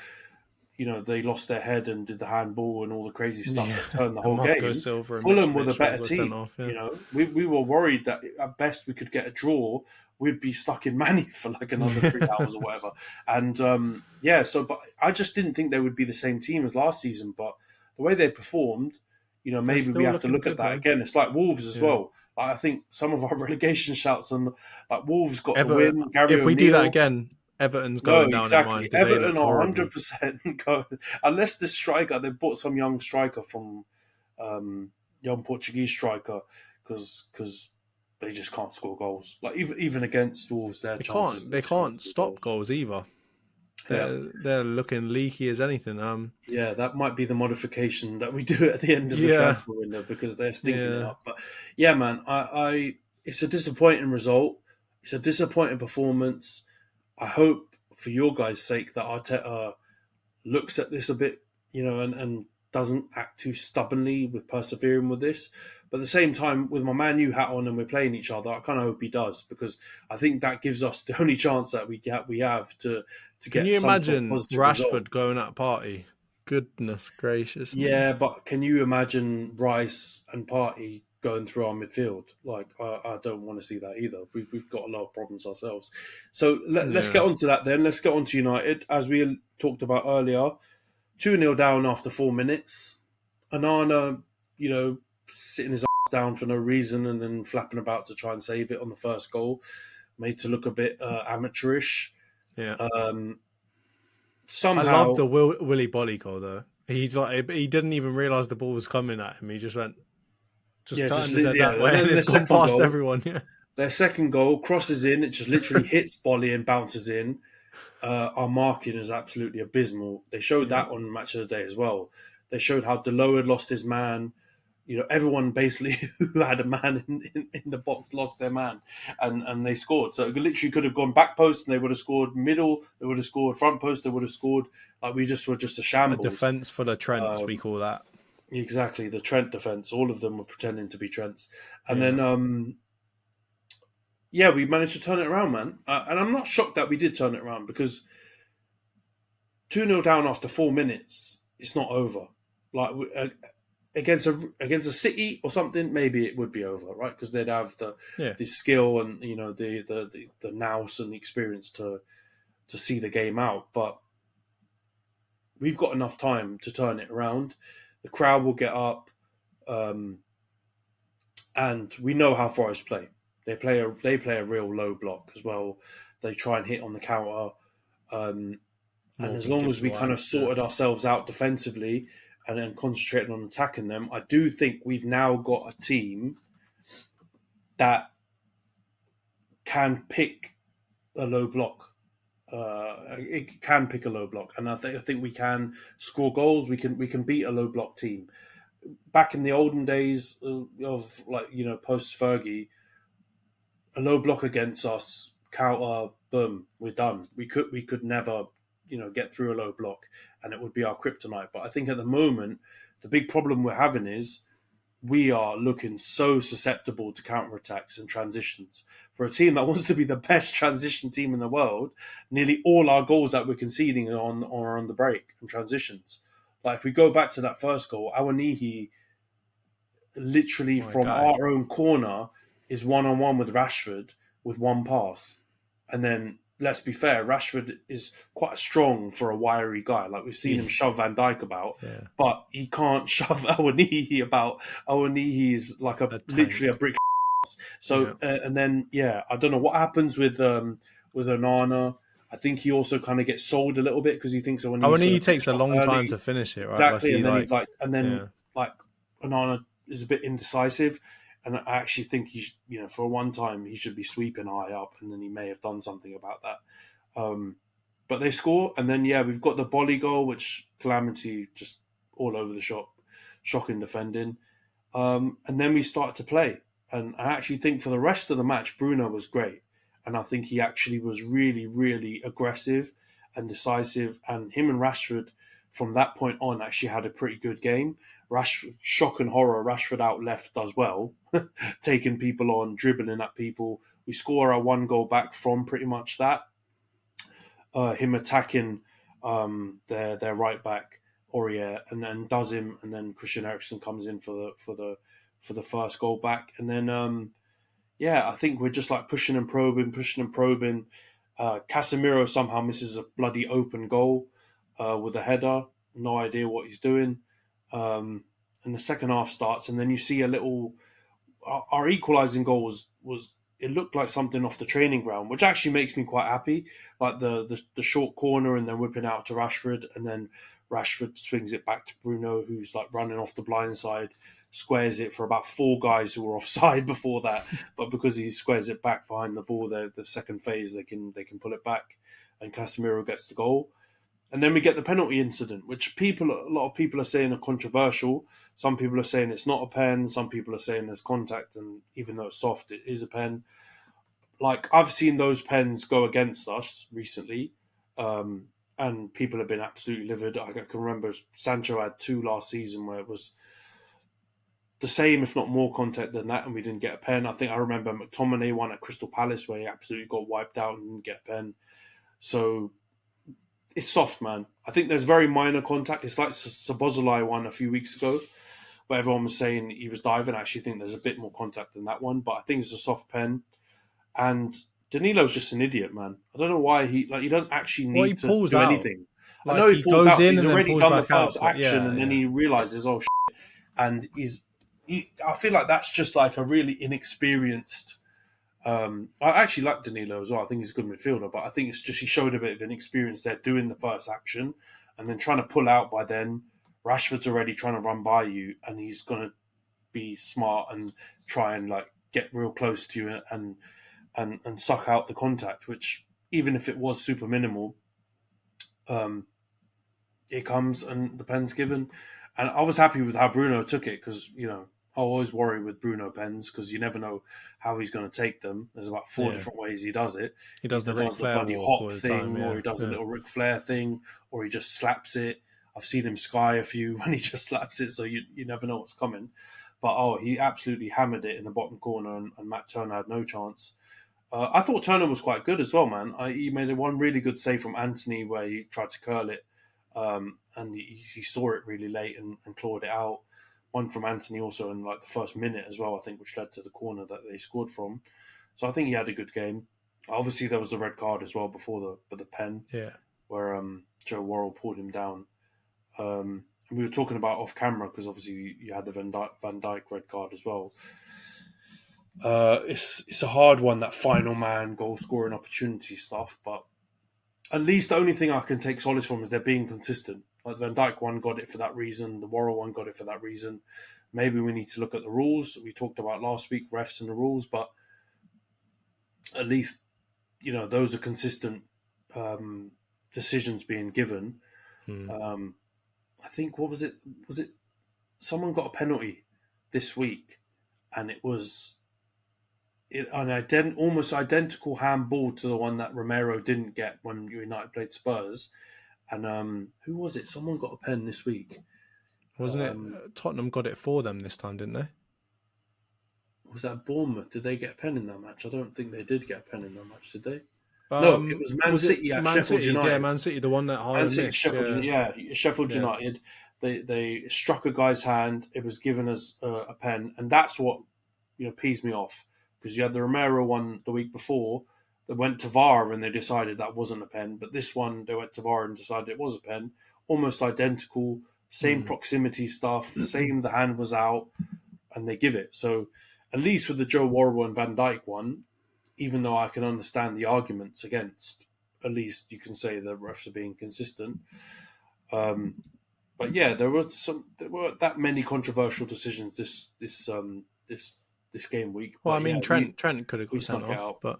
they lost their head and did the handball and all the crazy stuff Yeah. that turned the And whole Marco game. Silva and Fulham were the Mitrovic all better got sent team. off. Yeah. We were worried that at best we could get a draw. We'd be stuck in Manny for like another 3 hours or whatever. And but I just didn't think they would be the same team as last season. But the way they performed, They're maybe we still have to looking look at good, that man. again. It's like Wolves as Yeah. well. I think some of our relegation shouts on like Wolves got the Everton. win. Gary If we do that O'Neill. again, Everton's No, going down in mine exactly. because they Everton look are horrible. 100% going. Unless the striker, they bought some young striker from young Portuguese striker because they just can't score goals. Like even against Wolves, their chances. They can't stop goals either. Yeah, They're looking leaky as anything. yeah, that might be the modification that we do at the end of the Yeah, transfer window because they're stinking it yeah. up. But yeah, man, I it's a disappointing result. It's a disappointing performance. I hope for your guys' sake that Arteta looks at this a bit, and doesn't act too stubbornly with persevering with this. But at the same time, with my Man U hat on and we're playing each other, I kind of hope he does because I think that gives us the only chance that we have to Can get you some sort of imagine positive result. Rashford going at a party? Goodness gracious me. Yeah, but can you imagine Rice and Partey going through our midfield? Like, I don't want to see that either. We've got a lot of problems ourselves. So let's get Yeah. on to that then. Let's get on to United. As we talked about earlier, 2-0 down after 4 minutes. Anana, sitting his ass down for no reason and then flapping about to try and save it on the first goal. Made to look a bit amateurish. Yeah. I love Somehow, the Willy Bolly goal though. He didn't even realise the ball was coming at him. He just turned his head that and way and then it's gone past everyone. Yeah. their second goal crosses in. It just literally hits Bolly and bounces in. Our marking is absolutely abysmal. They showed Yeah. that on Match of the Day as well. They showed how Delo had lost his man. Everyone basically who had a man in the box lost their man, and they scored. So it literally could have gone back post and they would have scored middle. They would have scored front post. They would have scored. Like we just were just a A shambles. defence full of Trents, we call that. Exactly, the Trent defense. All of them were pretending to be Trents, and Yeah. then we managed to turn it around, man. And I'm not shocked that we did turn it around because 2-0 down after 4 minutes, it's not over. Like against a City or something, maybe it would be over, right? Because they'd have Yeah. the skill and the nous and the experience to see the game out. But we've got enough time to turn it around. The crowd will get up, and we know how Forest play. They play a real low block as well. They try and hit on the counter. And as Morgan long Gibbs as we kind White. of sorted ourselves out defensively and then concentrated on attacking them, I do think we've now got a team that can pick a low block. It can pick a low block, and I think we can score goals. We can beat a low block team. Back in the olden days of post Fergie, a low block against us, counter, boom, we're done. We could never get through a low block, and it would be our kryptonite. But I think at the moment, the big problem we're having is we are looking so susceptible to counterattacks and transitions. For a team that wants to be the best transition team in the world, nearly all our goals that we're conceding are on the break and transitions. Like if we go back to that first goal, Awanihi literally My from guy. our own corner is one-on-one with Rashford with one pass. And then let's be fair, Rashford is quite strong for a wiry guy. Like we've seen him shove Van Dijk about, Yeah. but he can't shove Awanihi about. Awanihi is like literally a brick. So Yeah. and then I don't know what happens with Onana. I think he also kind of gets sold a little bit because he thinks, when Oh, he's and going he to takes a long time to finish it, right? Like exactly, he and then like, he's like, and then yeah, like Onana is a bit indecisive, and I actually think for one time he should be sweeping high up, and then he may have done something about that. But they score, and then we've got the Bolly goal, which Calamity just all over the shop, shocking defending, and then we start to play, and I actually think for the rest of the match Bruno was great, and I think he actually was really, really aggressive and decisive, and him and Rashford from that point on actually had a pretty good game. Rashford, shock and horror, Rashford out left does well, taking people on, dribbling at people. We score our one goal back from pretty much that. Him attacking their right back Aurier, and then does him, and then Christian Eriksen comes in for the first goal back, and then I think we're just like pushing and probing. Casemiro somehow misses a bloody open goal with a header. No idea what he's doing. And the second half starts, and then you see a little. Our equalising goal was it looked like something off the training ground, which actually makes me quite happy. Like the short corner, and then whipping out to Rashford, and then Rashford swings it back to Bruno, who's like running off the blind side, squares it for about four guys who were offside before that, but because he squares it back behind the ball, the second phase they can pull it back, and Casemiro gets the goal. And then we get the penalty incident, which a lot of people are saying are controversial. Some people are saying it's not a pen. Some people are saying there's contact, and even though it's soft, it is a pen. Like, I've seen those pens go against us recently, and people have been absolutely livid. I can remember Sancho had two last season where it was the same, if not more contact than that, and we didn't get a pen. I think I remember McTominay one at Crystal Palace where he absolutely got wiped out and didn't get a pen. So it's soft, man. I think there's very minor contact. It's like Sabozolai one a few weeks ago, where everyone was saying he was diving. I actually think there's a bit more contact than that one, but I think it's a soft pen. And Danilo's just an idiot, man. I don't know why he doesn't actually well, he need to pulls do out. anything. I Like know he he pulls goes out. in He's and then already pulls done the back out. first But action, and then he realizes, oh, shit. And I feel like that's just like a really inexperienced. I actually like Danilo as well. I think he's a good midfielder, but I think it's just he showed a bit of inexperience there doing the first action and then trying to pull out by then. Rashford's already trying to run by you, and he's going to be smart and try and like get real close to you and suck out the contact, which even if it was super minimal, it comes and the pen's given. And I was happy with how Bruno took it because, I always worry with Bruno pens because you never know how he's going to take them. There's about four different ways he does it. he does the Either Ric does the Flair bloody walk hop all the thing, time. or he does a little Ric Flair thing, or he just slaps it. I've seen him sky a few when he just slaps it, so you never know what's coming. But he absolutely hammered it in the bottom corner, and Matt Turner had no chance. I thought Turner was quite good as well, man. He made one really good save from Anthony where he tried to curl it, and he saw it really late and clawed it out. One from Anthony also in like the first minute as well, I think, which led to the corner that they scored from. So I think he had a good game. Obviously, there was the red card as well before the pen, where Joe Worrell pulled him down. And we were talking about off camera because obviously you had the Van Dijk red card as well. It's a hard one, that final man goal scoring opportunity stuff, but at least the only thing I can take solace from is they're being consistent. Like Van Dijk one got it for that reason, the Worrell one got it for that reason. Maybe we need to look at the rules we talked about last week, refs and the rules, but at least those are consistent decisions being given. I think what was it? Was it someone got a penalty this week, and it was an almost identical handball to the one that Romero didn't get when United played Spurs. And who was it? Someone got a pen this week. Wasn't it Tottenham got it for them this time, didn't they? Was that Bournemouth? Did they get a pen in that match? I don't think they did get a pen in that match, did they? No, it was Man City at Sheffield United. Yeah, Man City, the one that Haaland missed. Sheffield United. They struck a guy's hand. It was given as a pen, and that's what pees me off, because you had the Romero one the week before that went to VAR and they decided that wasn't a pen, but this one they went to VAR and decided it was a pen. Almost identical, same proximity stuff, same. The hand was out, and they give it. So at least with the Joe Worrell and Van Dijk one, even though I can understand the arguments against, at least you can say the refs are being consistent. But yeah, there weren't that many controversial decisions this game week. Well, But I mean, yeah, Trent could have we got sent snuck it off, out. but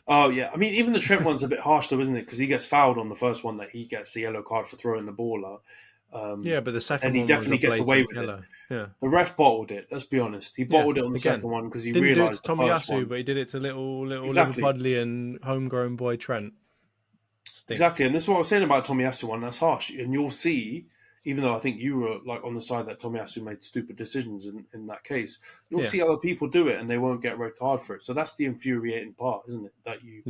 Oh yeah, I mean, even the Trent one's a bit harsh though, isn't it? Because he gets fouled on the first one, that he gets the yellow card for throwing the ball out. yeah, but the second And he one was definitely a gets away blatant with yellow. it. Yeah, The ref bottled it. Let's be honest. He yeah. bottled it on the Again, second one because he didn't do it realised to the first Tomiyasu, one. but he did it to little Exactly. Liverpudlian homegrown boy Trent. Stinks. Exactly, and this is what I was saying about Tomiyasu one. That's harsh, and you'll see. Even though I think you were like on the side that Tomiyasu made stupid decisions in that case, you'll Yeah. see other people do it and they won't get a red card for it. So that's the infuriating part, isn't it? That you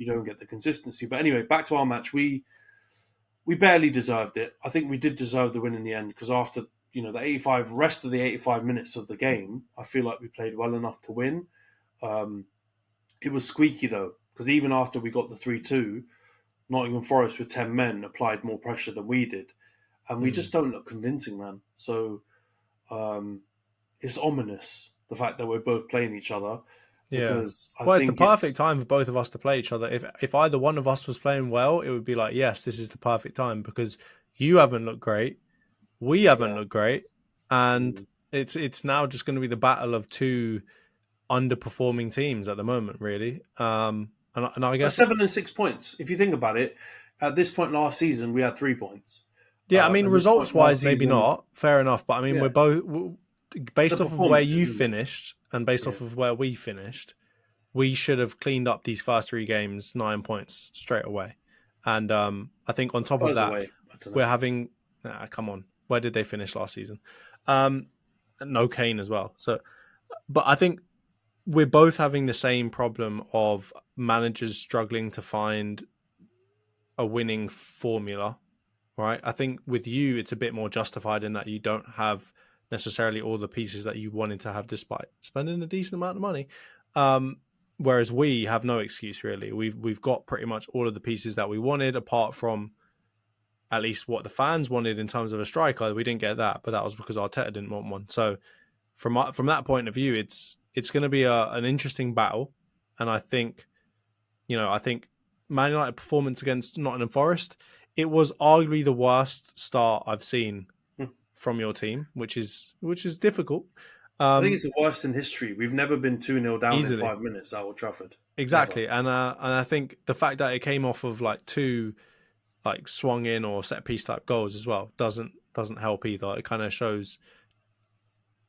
don't get the consistency. But anyway, back to our match. We barely deserved it. I think we did deserve the win in the end because after the rest of the 85 minutes of the game, I feel like we played well enough to win. It was squeaky though, because even after we got the 3-2, Nottingham Forest with 10 men applied more pressure than we did. And we just don't look convincing, man. So it's ominous, the fact that we're both playing each other. Because it's the perfect time for both of us to play each other. If either one of us was playing well, it would be like, yes, this is the perfect time because you haven't looked great, we haven't looked great, and it's now just going to be the battle of two underperforming teams at the moment, really. And I guess 7 and 6 points. If you think about it, at this point last season, we had 3 points. Yeah, I mean, results-wise, maybe not. Fair enough. But, I mean, we're both... Based off of where you finished and based off of where we finished, we should have cleaned up these first 3 games 9 points straight away. And I think on top of that, we're having... come on. Where did they finish last season? No Kane as well. But I think we're both having the same problem of managers struggling to find a winning formula. Right, I think with you, it's a bit more justified in that you don't have necessarily all the pieces that you wanted to have, despite spending a decent amount of money. Whereas we have no excuse really. We've got pretty much all of the pieces that we wanted, apart from at least what the fans wanted in terms of a striker. We didn't get that, but that was because Arteta didn't want one. So from that point of view, it's going to be an interesting battle, and I think Man United performance against Nottingham Forest. It was arguably the worst start I've seen from your team, which is difficult. I think it's the worst in history. We've never been 2-0 down easily. In 5 minutes at Old Trafford. Exactly, and I think the fact that it came off of like 2 like swung in or set piece type goals as well doesn't help either. It kind of shows.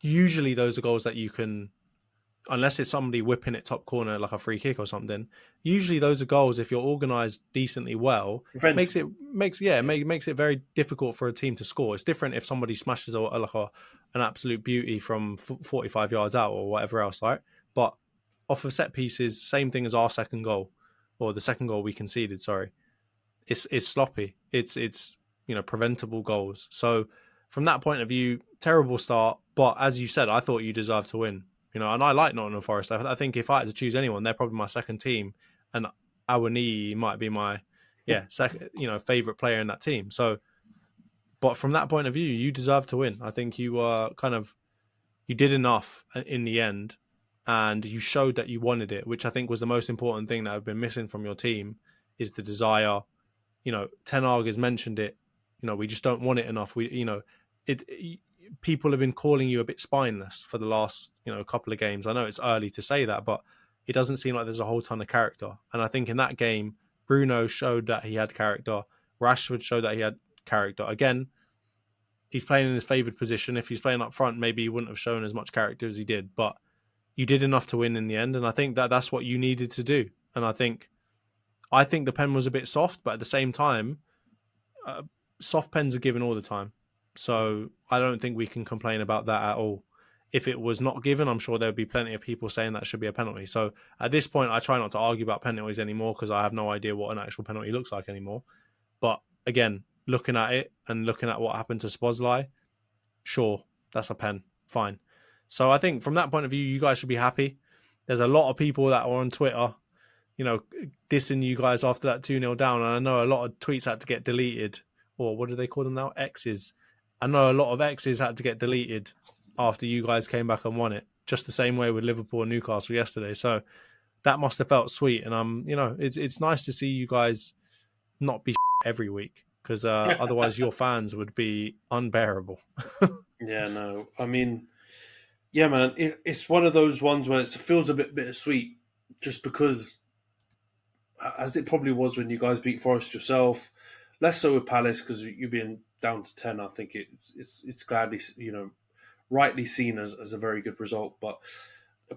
Usually, those are goals that you can. Unless it's somebody whipping it top corner like a free kick or something, usually those are goals. If you're organised decently well, makes it very difficult for a team to score. It's different if somebody smashes an absolute beauty from 45 yards out or whatever else, right? But off of set pieces, same thing as our second goal or the second goal we conceded. Sorry, it's sloppy. It's preventable goals. So from that point of view, terrible start. But as you said, I thought you deserved to win. And I like Nottingham Forest. I think if I had to choose anyone, they're probably my second team, and Awani might be my second, favorite player in that team. So, but from that point of view, you deserve to win. I think you you did enough in the end, and you showed that you wanted it, which I think was the most important thing that had been missing from your team is the desire. Ten Hag has mentioned it. We just don't want it enough. People have been calling you a bit spineless for the last, couple of games. I know it's early to say that, but it doesn't seem like there's a whole ton of character. And I think in that game, Bruno showed that he had character. Rashford showed that he had character. Again, he's playing in his favoured position. If he's playing up front, maybe he wouldn't have shown as much character as he did. But you did enough to win in the end. And I think that's what you needed to do. And I think the pen was a bit soft, but at the same time, soft pens are given all the time. So I don't think we can complain about that at all. If it was not given, I'm sure there would be plenty of people saying that should be a penalty. So at this point, I try not to argue about penalties anymore because I have no idea what an actual penalty looks like anymore. But again, looking at it and looking at what happened to Szoboszlai, sure, that's a pen, fine. So I think from that point of view, you guys should be happy. There's a lot of people that are on Twitter, dissing you guys after that 2-0 down. And I know a lot of tweets had to get deleted, or what do they call them now? X's. I know a lot of X's had to get deleted after you guys came back and won it. Just the same way with Liverpool and Newcastle yesterday. So that must have felt sweet. And it's nice to see you guys not be every week, because otherwise your fans would be unbearable. Yeah, no, I mean, yeah, man, it's one of those ones where it feels a bit bittersweet, just because, as it probably was when you guys beat Forest yourself, less so with Palace because you being down to 10. I think it's gladly, rightly seen as a very good result, but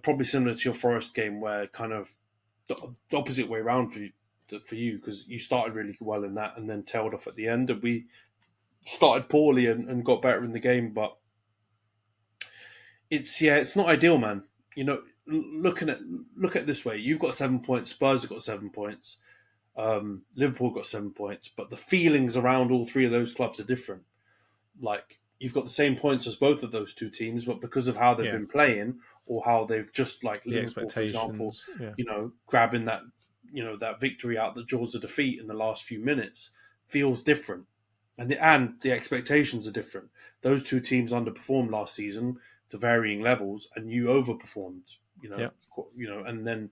probably similar to your Forest game, where kind of the opposite way around for you, because you started really well in that and then tailed off at the end, and we started poorly and got better in the game. But it's not ideal, man. Look at it this way: you've got 7 points, Spurs have got 7 points, Liverpool got 7 points, but the feelings around all three of those clubs are different. Like, you've got the same points as both of those two teams, but because of how they've been playing, or how they've just, like The Liverpool, for example, expectations, grabbing that victory out the jaws of defeat in the last few minutes, feels different, and the expectations are different. Those two teams underperformed last season to varying levels, and you overperformed. And then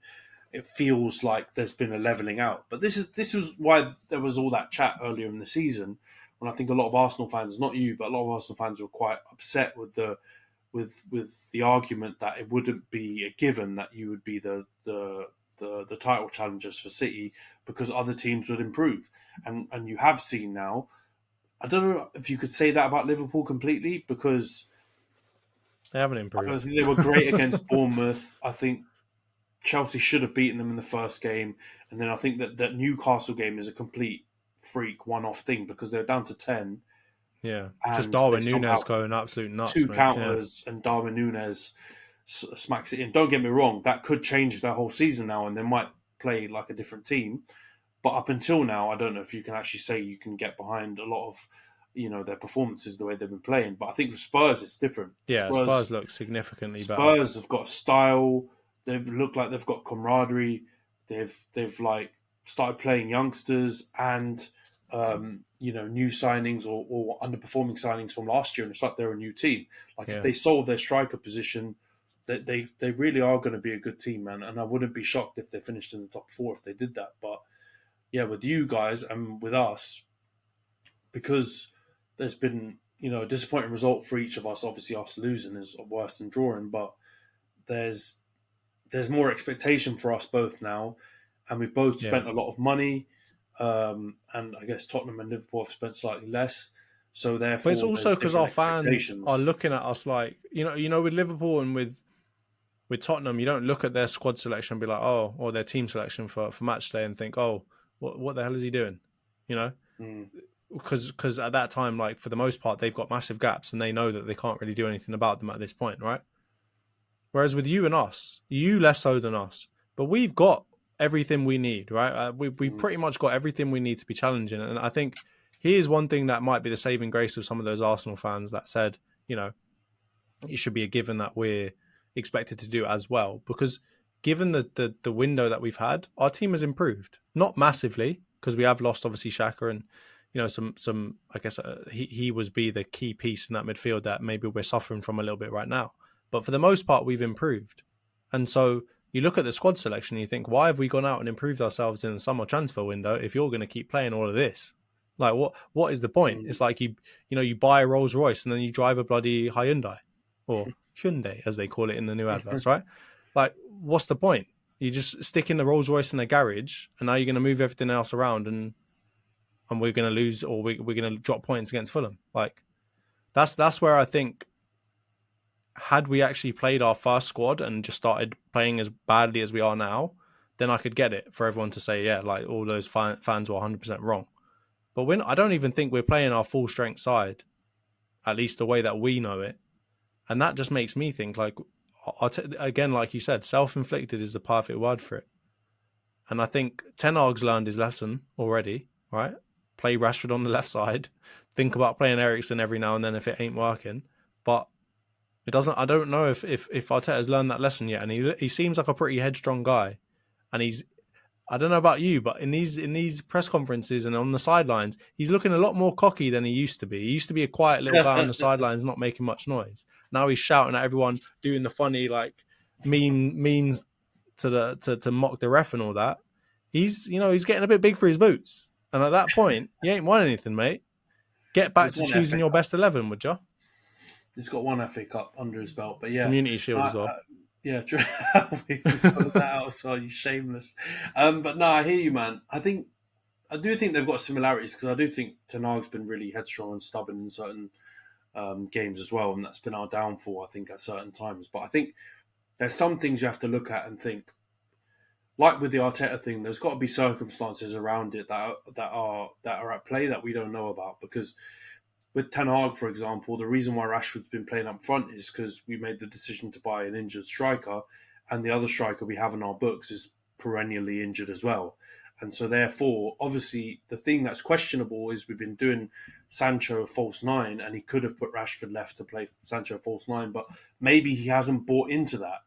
it feels like there's been a leveling out. But this was why there was all that chat earlier in the season, when I think a lot of Arsenal fans, not you, but a lot of Arsenal fans were quite upset with the argument that it wouldn't be a given that you would be the title challengers for City, because other teams would improve. And you have seen now, I don't know if you could say that about Liverpool completely, because they haven't I improved. don't think they were great against Bournemouth. I think Chelsea should have beaten them in the first game. And then I think that Newcastle game is a complete freak one-off thing, because they're down to 10. Yeah, and just Darwin they Núñez going absolute nuts. Two mate. counters, and Darwin Núñez smacks it in. Don't get me wrong, that could change their whole season now, and they might play like a different team. But up until now, I don't know if you can actually say you can get behind a lot of their performances the way they've been playing. But I think for Spurs, it's different. Yeah, Spurs look significantly better. Spurs have got style. They've looked like they've got camaraderie. They've like started playing youngsters and new signings or underperforming signings from last year, and it's like they're a new team. Like, if they solve their striker position, they really are going to be a good team, man. And I wouldn't be shocked if they finished in the top 4 if they did that. But yeah, with you guys and with us, because there's been a disappointing result for each of us. Obviously, us losing is worse than drawing, but there's more expectation for us both now, and we've both spent a lot of money. And I guess Tottenham and Liverpool have spent slightly less. So therefore, but it's also because our fans are looking at us like, with Liverpool and with Tottenham, you don't look at their squad selection and be like, oh, or their team selection for match day and think, oh, what the hell is he doing? Because at that time, like, for the most part, they've got massive gaps and they know that they can't really do anything about them at this point, right? Whereas with you and us, you less so than us, but we've got everything we need, right? We've pretty much got everything we need to be challenging. And I think here's one thing that might be the saving grace of some of those Arsenal fans that said, it should be a given that we're expected to do as well. Because given the window that we've had, our team has improved. Not massively, because we have lost, obviously, Xhaka and, some I guess he was the key piece in that midfield that maybe we're suffering from a little bit right now. But for the most part, we've improved. And so you look at the squad selection and you think, why have we gone out and improved ourselves in the summer transfer window if you're going to keep playing all of this? Like, what is the point? It's like you buy a Rolls Royce and then you drive a bloody Hyundai, or Hyundai as they call it in the new adverts, right? Like, what's the point? You just stick in the Rolls Royce in a garage, and now you're going to move everything else around, and we're going to lose, or we're going to drop points against Fulham. Like, that's where I think, had we actually played our first squad and just started playing as badly as we are now, then I could get it for everyone to say, yeah, like, all those fans were 100% wrong. But I don't even think we're playing our full strength side, at least the way that we know it. And that just makes me think, like, again, like you said, self-inflicted is the perfect word for it. And I think Ten Hag's learned his lesson already, right? Play Rashford on the left side. Think about playing Eriksen every now and then if it ain't working. But it doesn't. I don't know if Arteta's learned that lesson yet. And he seems like a pretty headstrong guy. And I don't know about you, but in these press conferences and on the sidelines, he's looking a lot more cocky than he used to be. He used to be a quiet little guy on the sidelines, not making much noise. Now he's shouting at everyone, doing the funny, like, mean to mock the ref and all that, he's getting a bit big for his boots. And at that point, you ain't won anything, mate. Get back to choosing your best 11, would you? He's got one FA Cup under his belt, but yeah, Community Shield as well. Yeah, we put that out as well. You shameless. But no, I hear you, man. I do think they've got similarities because I do think Ten Hag's been really headstrong and stubborn in certain games as well, and that's been our downfall, I think, at certain times. But I think there's some things you have to look at and think, like with the Arteta thing, there's got to be circumstances around it that are at play that we don't know about. Because with Ten Hag, for example, the reason why Rashford's been playing up front is because we made the decision to buy an injured striker, and the other striker we have in our books is perennially injured as well. And so therefore, obviously, the thing that's questionable is we've been doing Sancho false nine, and he could have put Rashford left to play Sancho false nine, but maybe he hasn't bought into that.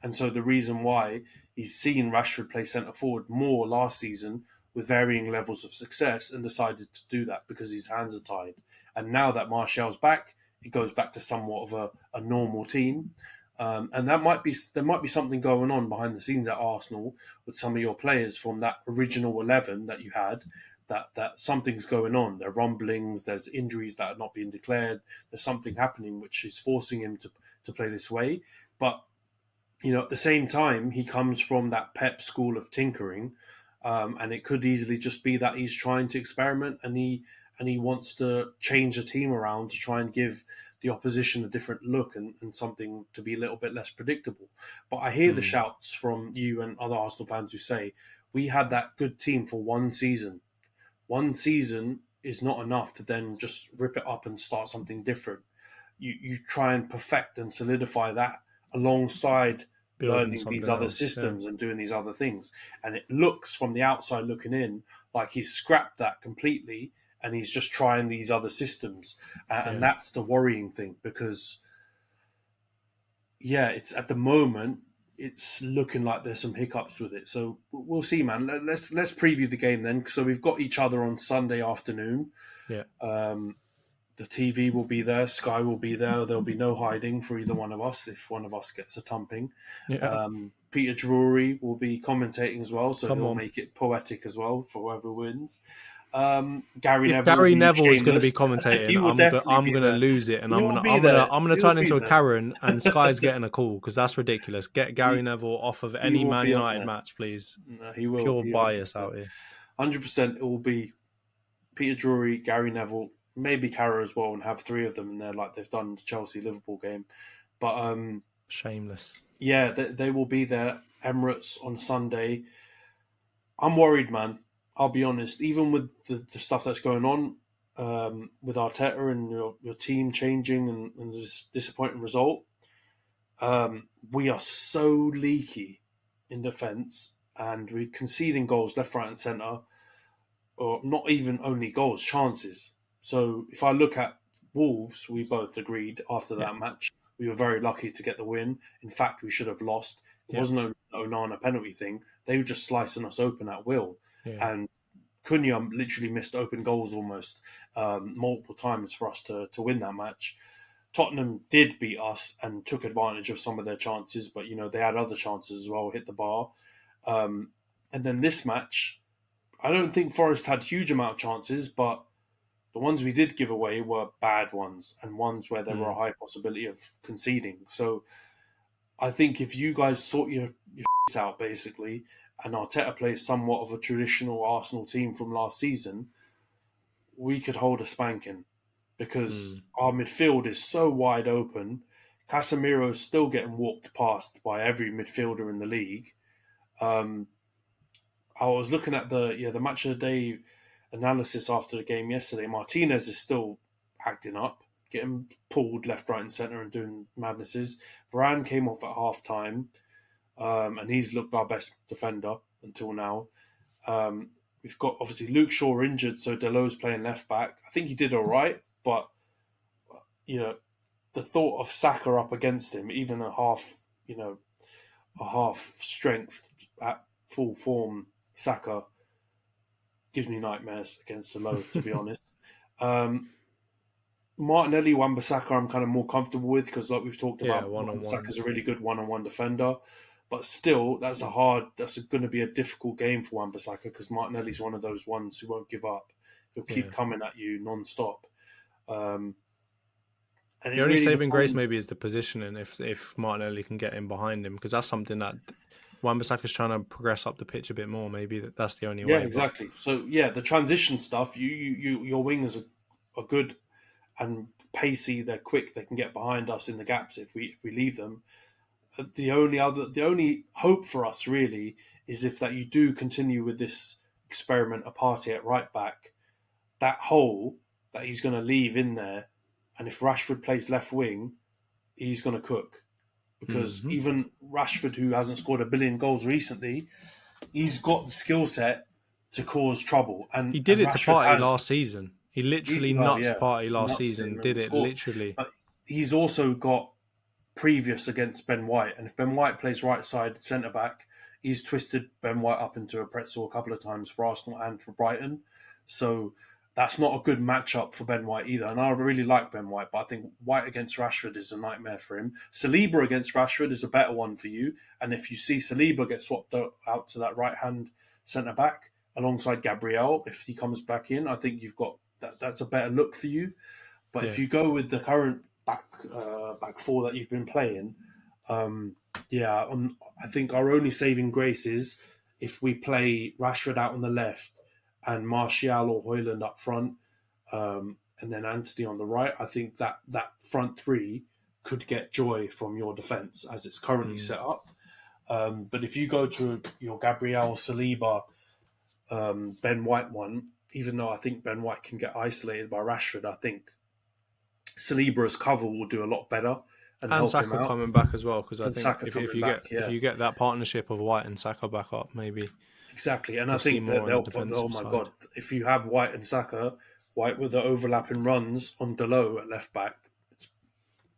And so the reason why he's seen Rashford play centre forward more last season with varying levels of success and decided to do that because his hands are tied. And now that Martial's back, it goes back to somewhat of a normal team. And there might be something going on behind the scenes at Arsenal with some of your players from that original 11 that you had, that something's going on. There are rumblings, there's injuries that are not being declared, there's something happening which is forcing him to play this way. But, at the same time, he comes from that Pep school of tinkering, and it could easily just be that he's trying to experiment and he wants to change the team around to try and give the opposition a different look and something to be a little bit less predictable. But I hear the shouts from you and other Arsenal fans who say, we had that good team for one season. One season is not enough to then just rip it up and start something different. You try and perfect and solidify that alongside learning these other systems and doing these other things. And it looks from the outside looking in like he's scrapped that completely and he's just trying these other systems. And that's the worrying thing because, it's at the moment, it's looking like there's some hiccups with it. So we'll see, man. Let's preview the game then. So we've got each other on Sunday afternoon. Yeah. The TV will be there. Sky will be there. There'll be no hiding for either one of us if one of us gets a thumping. Yeah. Peter Drury will be commentating as well, so he'll make it poetic as well for whoever wins. Gary Neville is going to be commentating, I'm going to lose it, and I'm going to turn into a Karen, and Sky's getting a call because that's ridiculous. Get Gary Neville off of any Man United match, please. No, he will. Pure bias out here. 100%. It will be Peter Drury, Gary Neville, maybe Carrow as well, and have three of them in there like they've done the Chelsea-Liverpool game. But shameless. Yeah, they will be there. Emirates on Sunday. I'm worried, man. I'll be honest. Even with the stuff that's going on with Arteta and your team changing and this disappointing result, we are so leaky in defence and we're conceding goals left, right and centre, or not even only goals, chances. So if I look at Wolves, we both agreed after that match, we were very lucky to get the win. In fact, we should have lost. It wasn't an Onana penalty thing. They were just slicing us open at will. Yeah. And Cunha literally missed open goals almost multiple times for us to win that match. Tottenham did beat us and took advantage of some of their chances, but they had other chances as well, hit the bar. And then this match, I don't think Forest had huge amount of chances, but the ones we did give away were bad ones and ones where there were a high possibility of conceding. So I think if you guys sort your out, basically, and Arteta plays somewhat of a traditional Arsenal team from last season, we could hold a spanking because our midfield is so wide open. Casemiro's still getting walked past by every midfielder in the league. I was looking at the match of the day analysis after the game yesterday. Martinez is still acting up, getting pulled left, right and centre and doing madnesses. Varane came off at half-time, and he's looked our best defender until now. We've got, obviously, Luke Shaw injured, so Delos's playing left-back. I think he did all right, but, the thought of Saka up against him, even a half strength at full form, Saka gives me nightmares against Delo, to be honest. Martinelli, Wan-Bissaka, I'm kind of more comfortable with because, like we've talked about, Wan-Bissaka's a really good one-on-one defender. But still, that's going to be a difficult game for Wan-Bissaka because Martinelli's one of those ones who won't give up. He'll keep coming at you non-stop. And the only saving grace maybe is the positioning if Martinelli can get in behind him, because that's something that Wan-Bissaka's trying to progress up the pitch a bit more. Maybe that's the only way. Yeah, exactly. So the transition stuff, your wingers are good and pacey. They're quick. They can get behind us in the gaps if we leave them. The only hope for us really is if that you do continue with this experiment of Partey at right back, that hole that he's going to leave in there, and if Rashford plays left wing, he's going to cook. Because even Rashford, who hasn't scored a billion goals recently, he's got the skill set to cause trouble. And he did it to Partey last season. He literally nuts Partey last season. Did it literally. But he's also got previous against Ben White, and if Ben White plays right side centre back, he's twisted Ben White up into a pretzel a couple of times for Arsenal and for Brighton. So that's not a good matchup for Ben White either. And I really like Ben White, but I think White against Rashford is a nightmare for him. Saliba against Rashford is a better one for you. And if you see Saliba get swapped out to that right hand centre back alongside Gabriel, if he comes back in, I think you've got that's a better look for you. But if you go with the current back four that you've been playing, I think our only saving grace is if we play Rashford out on the left and Martial or Højlund up front, and then Antony on the right. I think that front three could get joy from your defence as it's currently set up. But if you go to your Gabriel, Saliba, Ben White one, even though I think Ben White can get isolated by Rashford, I think Saliba as cover will do a lot better. And help Saka him out. coming back as well, because I think Saka if you get that partnership of White and Saka back up, maybe. Exactly, and I think that they'll oh my God, if you have White and Saka, White with the overlapping runs on Delo at left back, it's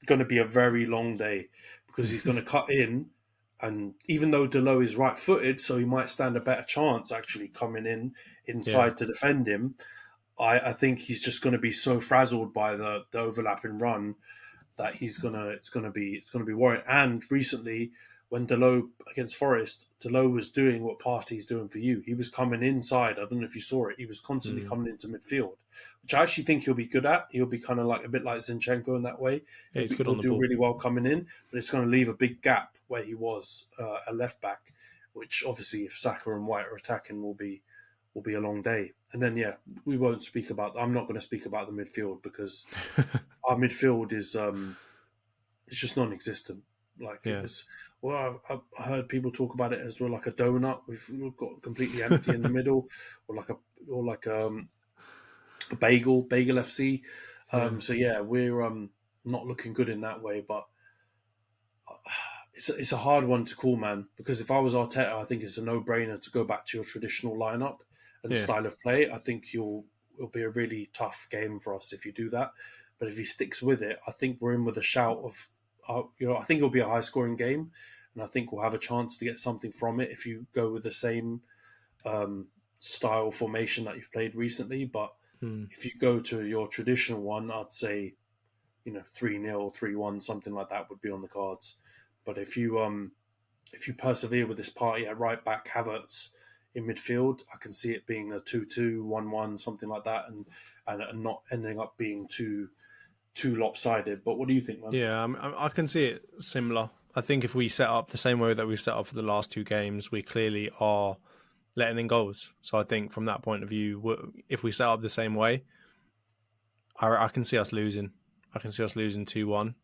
going to be a very long day because he's going to cut in, and even though Delo is right-footed, so he might stand a better chance actually coming inside to defend him. I think he's just going to be so frazzled by the overlapping run that it's going to be worrying. And recently, when Delo against Forest, Delo was doing what Partey's doing for you. He was coming inside. I don't know if you saw it. He was constantly coming into midfield, which I actually think he'll be good at. He'll be kind of like a bit like Zinchenko in that way. Yeah, he's good on the ball. ball. Do really well coming in, but it's going to leave a big gap where he was a left back, which obviously if Saka and White are attacking will be a long day. And then we won't speak about. I'm not going to speak about the midfield because our midfield is it's just non-existent. It was. Well, I heard people talk about it as well, like a donut. We've got completely empty in the middle, or like a bagel FC. So we're not looking good in that way. But it's a hard one to call, man. Because if I was Arteta, I think it's a no-brainer to go back to your traditional lineup and style of play. I think it'll be a really tough game for us if you do that. But if he sticks with it, I think we're in with a shout of. I think it'll be a high-scoring game, and I think we'll have a chance to get something from it if you go with the same style formation that you've played recently. But if you go to your traditional one, I'd say 3-0, 3-1, something like that would be on the cards. But if you persevere with this Partey at right back, Havertz in midfield, I can see it being a 2-2, 1-1, something like that, and not ending up being too lopsided. But what do you think, man? Yeah, I can see it similar. I think if we set up the same way that we've set up for the last two games, we clearly are letting in goals. So I think from that point of view, if we set up the same way, I can see us losing. I can see us losing 2-1.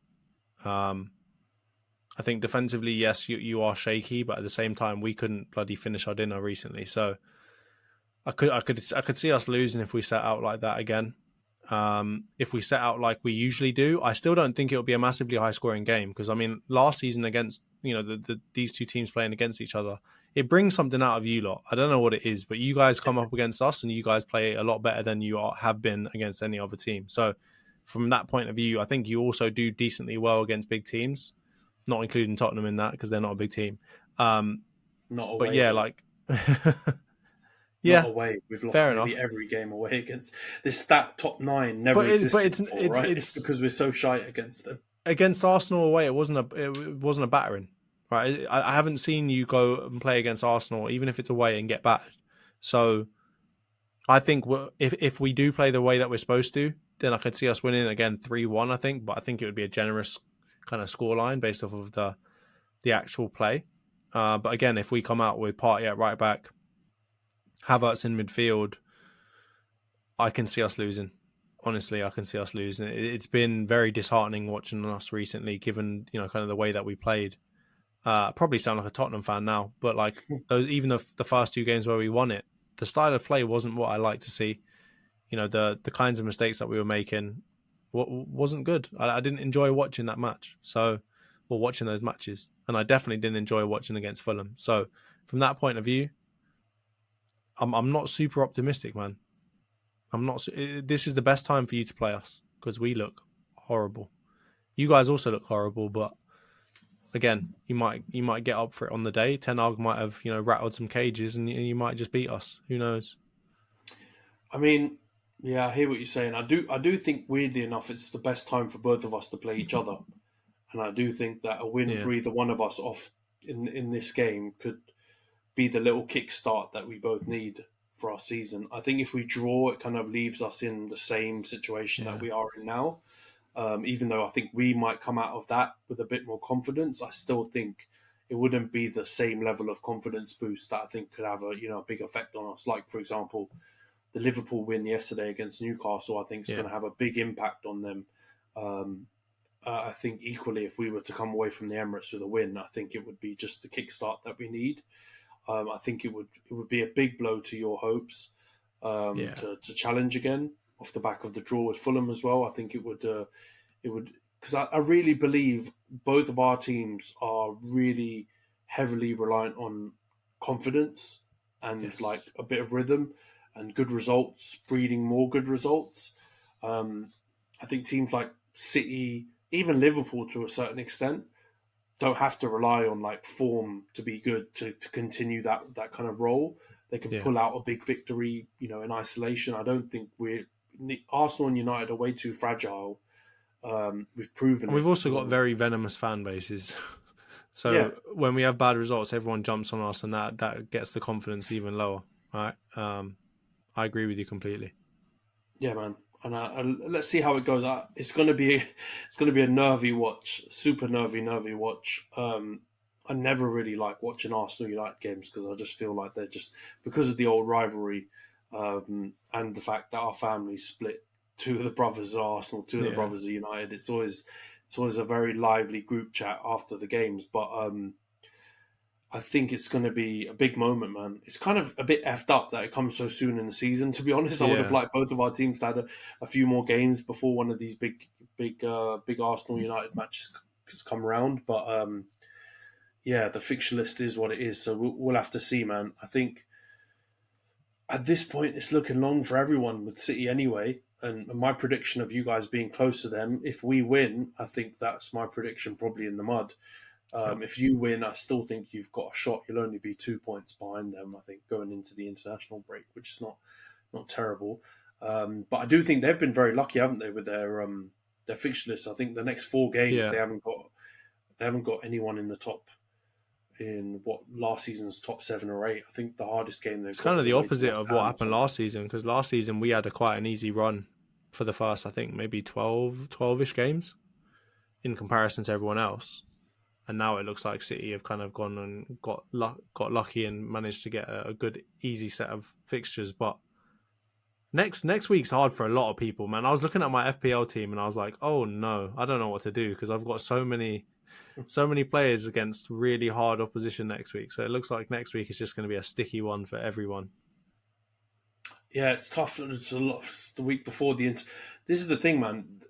I think defensively, yes, you are shaky, but at the same time, we couldn't bloody finish our dinner recently. So I could see us losing if we set out like that again. If we set out like we usually do, I still don't think it'll be a massively high-scoring game because I mean, last season against these two teams playing against each other, it brings something out of you lot. I don't know what it is, but you guys come up against us and you guys play a lot better than you have been against any other team. So from that point of view, I think you also do decently well against big teams, not including Tottenham in that because they're not a big team. Not away, but yeah, like. Not away. We've lost fair maybe enough. every game away against this. That top nine never existed before, right? It's because we're so shy against them. Against Arsenal away, it wasn't a battering. right? I haven't seen you go and play against Arsenal, even if it's away, and get battered. So I think if we do play the way that we're supposed to, then I could see us winning again 3-1, I think. But I think it would be a generous kind of scoreline based off of the actual play. But again, if we come out with Partey at right back, Havertz in midfield, I can see us losing. Honestly, I can see us losing. It's been very disheartening watching us recently, given kind of the way that we played. I probably sound like a Tottenham fan now, but like even the first two games where we won it, the style of play wasn't what I like to see. The kinds of mistakes that we were making wasn't good. I didn't enjoy watching that match. Or watching those matches, and I definitely didn't enjoy watching against Fulham. So from that point of view, I'm not super optimistic, man. I'm not. This is the best time for you to play us because we look horrible. You guys also look horrible, but again, you might get up for it on the day. Ten Hag might have rattled some cages, and you might just beat us. Who knows? I mean, yeah, I hear what you're saying. I do think weirdly enough, it's the best time for both of us to play each other, and I do think that a win Yeah, for either one of us off in this game could be the little kickstart that we both need for our season. I think if we draw, it kind of leaves us in the same situation yeah, that we are in now. Even though I think we might come out of that with a bit more confidence, I still think it wouldn't be the same level of confidence boost that I think could have a big effect on us. Like, for example, the Liverpool win yesterday against Newcastle, I think is yeah. going to have a big impact on them. Um, I think equally, if we were to come away from the Emirates with a win, I think it would be just the kickstart that we need. I think it would be a big blow to your hopes Yeah. to challenge again off the back of the draw with Fulham as well. I think it would because I really believe both of our teams are really heavily reliant on confidence and Yes. like a bit of rhythm and good results breeding more good results. Um, I think teams like City, even Liverpool to a certain extent, don't have to rely on like form to be good to continue that kind of role. They can Yeah. pull out a big victory, in isolation. I don't think Arsenal and United are way too fragile. We've proven And we've it. also got very venomous fan bases. Yeah, So when we have bad results, everyone jumps on us, and that gets the confidence even lower. Right? I agree with you completely. yeah, man. And let's see how it goes. It's gonna be a nervy watch, super nervy watch. I never really like watching Arsenal United games because I just feel like they're just because of the old rivalry, and the fact that our family's split. Two of the brothers are Arsenal, two of the Yeah. brothers are United. It's always a very lively group chat after the games, but I think it's going to be a big moment, man. It's kind of a bit effed up that it comes so soon in the season. To be honest, I would have Yeah. liked both of our teams to have a few more games before one of these big Arsenal United matches come around. But yeah, the fixture list is what it is, so we'll have to see, man. I think at this point, it's looking long for everyone with City anyway. And my prediction of you guys being close to them, if we win, I think that's my prediction probably in the mud. Yeah. If you win, I still think you've got a shot. You'll only be 2 points behind them, I think, going into the international break, which is not terrible. But I do think they've been very lucky, haven't they, with their fixture list? I think the next four games Yeah. they haven't got anyone in the top in what last season's top 7 or 8. I think the hardest game they've It's got kind of was the away to opposite West of what Ham. happened So last season, because last season we had quite an easy run for the first, I think, maybe 12-ish games in comparison to everyone else. And now it looks like City have kind of gone and got lucky and managed to get a good, easy set of fixtures. But next week's hard for a lot of people, man. I was looking at my FPL team and I was like, oh no, I don't know what to do because I've got so many players against really hard opposition next week. So it looks like next week is just going to be a sticky one for everyone. yeah, it's tough. It's a lot. It's the week before this is the thing, man.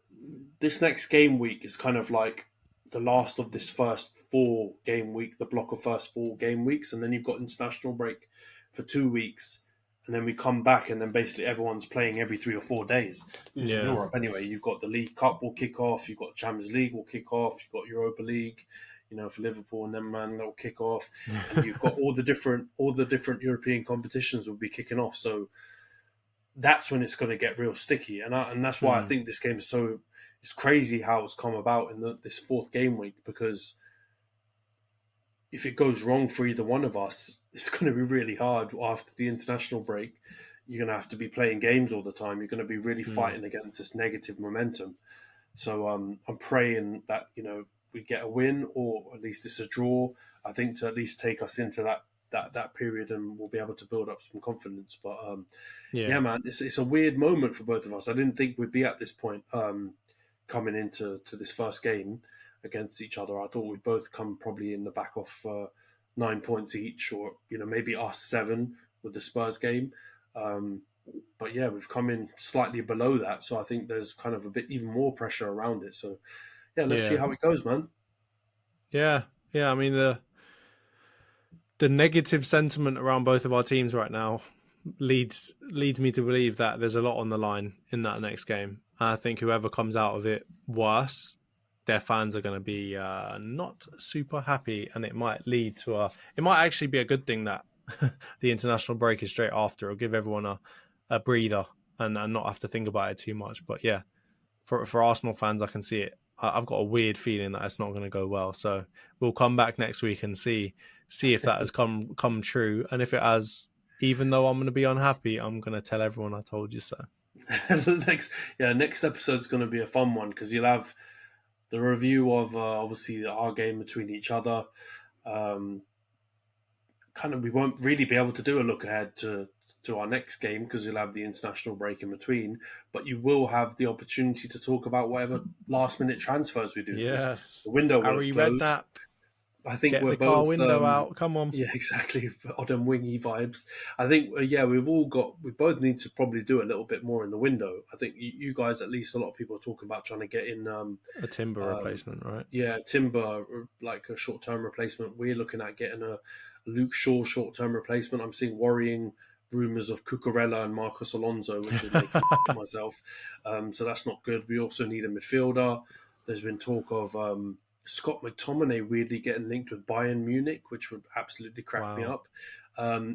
This next game week is kind of like the last of this first 4 game week, the block of first 4 game weeks, and then you've got international break for 2 weeks, and then we come back, and then basically everyone's playing every 3 or 4 days. Who's in Yeah. Europe anyway? You've got the League Cup will kick off, you've got the Champions League will kick off, you've got Europa League, for Liverpool, and then man that will kick off, and you've got all the different European competitions will be kicking off. So that's when it's going to get real sticky, and that's why I Hmm. think this game is so. It's crazy how it's come about in this fourth game week because if it goes wrong for either one of us, it's going to be really hard after the international break. You're going to have to be playing games all the time. You're going to be really fighting against this negative momentum. So I'm praying that, we get a win, or at least it's a draw, I think, to at least take us into that period, and we'll be able to build up some confidence. But yeah, man, it's a weird moment for both of us. I didn't think we'd be at this point coming into this first game against each other. I thought we'd both come probably in the back of 9 points each, or maybe us 7 with the Spurs game. But yeah, we've come in slightly below that, so I think there's kind of a bit even more pressure around it. So yeah, let's see how it goes, man. Yeah. I mean, the negative sentiment around both of our teams right now leads me to believe that there's a lot on the line in that next game. I think whoever comes out of it worse, their fans are going to be not super happy, and it might lead to it might actually be a good thing that the international break is straight after. It'll give everyone a breather and not have to think about it too much. But yeah, for Arsenal fans, I can see it. I've got a weird feeling that it's not going to go well. So we'll come back next week and see if that has come true. And if it has, even though I'm going to be unhappy, I'm going to tell everyone I told you so. Next episode's going to be a fun one, because you'll have the review of obviously our game between each other. We won't really be able to do a look ahead to our next game, because you'll have the international break in between, but you will have the opportunity to talk about whatever last minute transfers we do. Yes, the window will have closed. Redknapp. I think Get we're the both car window out. Come on. Yeah, exactly. Odd wingy vibes. I think we both need to probably do a little bit more in the window. I think you guys, at least a lot of people are talking about trying to get in a Timber replacement, right? Yeah, Timber, like a short-term replacement. We're looking at getting a Luke Shaw short-term replacement. I'm seeing worrying rumours of Cucurella and Marcos Alonso, which is making myself. So that's not good. We also need a midfielder. There's been talk of Scott McTominay weirdly getting linked with Bayern Munich, which would absolutely crack me up.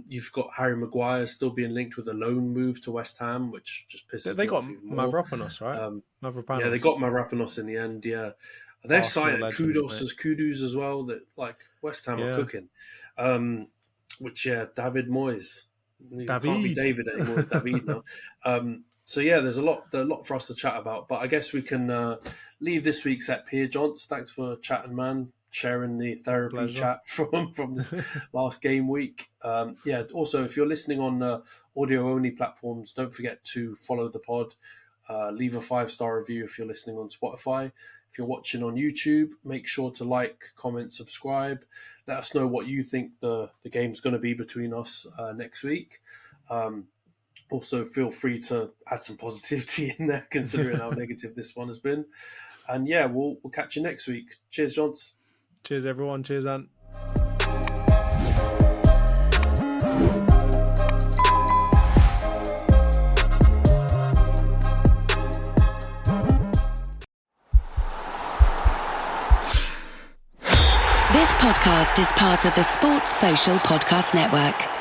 You've got Harry Maguire still being linked with a loan move to West Ham, which just pisses me off even more. Mavropanos, right? Mavropanos. Yeah, they got Mavropanos in the end, yeah. They're citing Kudus as well, that like West Ham are cooking. David Moyes. It can't be David anymore, it's David now. So yeah, there's a lot for us to chat about, but I guess we can leave this week's ep here. Johns, thanks for chatting, man, sharing the therapy chat from this last game week. Also, if you're listening on audio only platforms, don't forget to follow the pod. Leave a 5-star review if you're listening on Spotify. If you're watching on YouTube, make sure to like, comment, subscribe. Let us know what you think the game's going to be between us next week. Also, feel free to add some positivity in there, considering how negative this one has been. And yeah, we'll catch you next week. Cheers, Johns. Cheers, everyone. Cheers, Ant. This podcast is part of the Sports Social Podcast Network.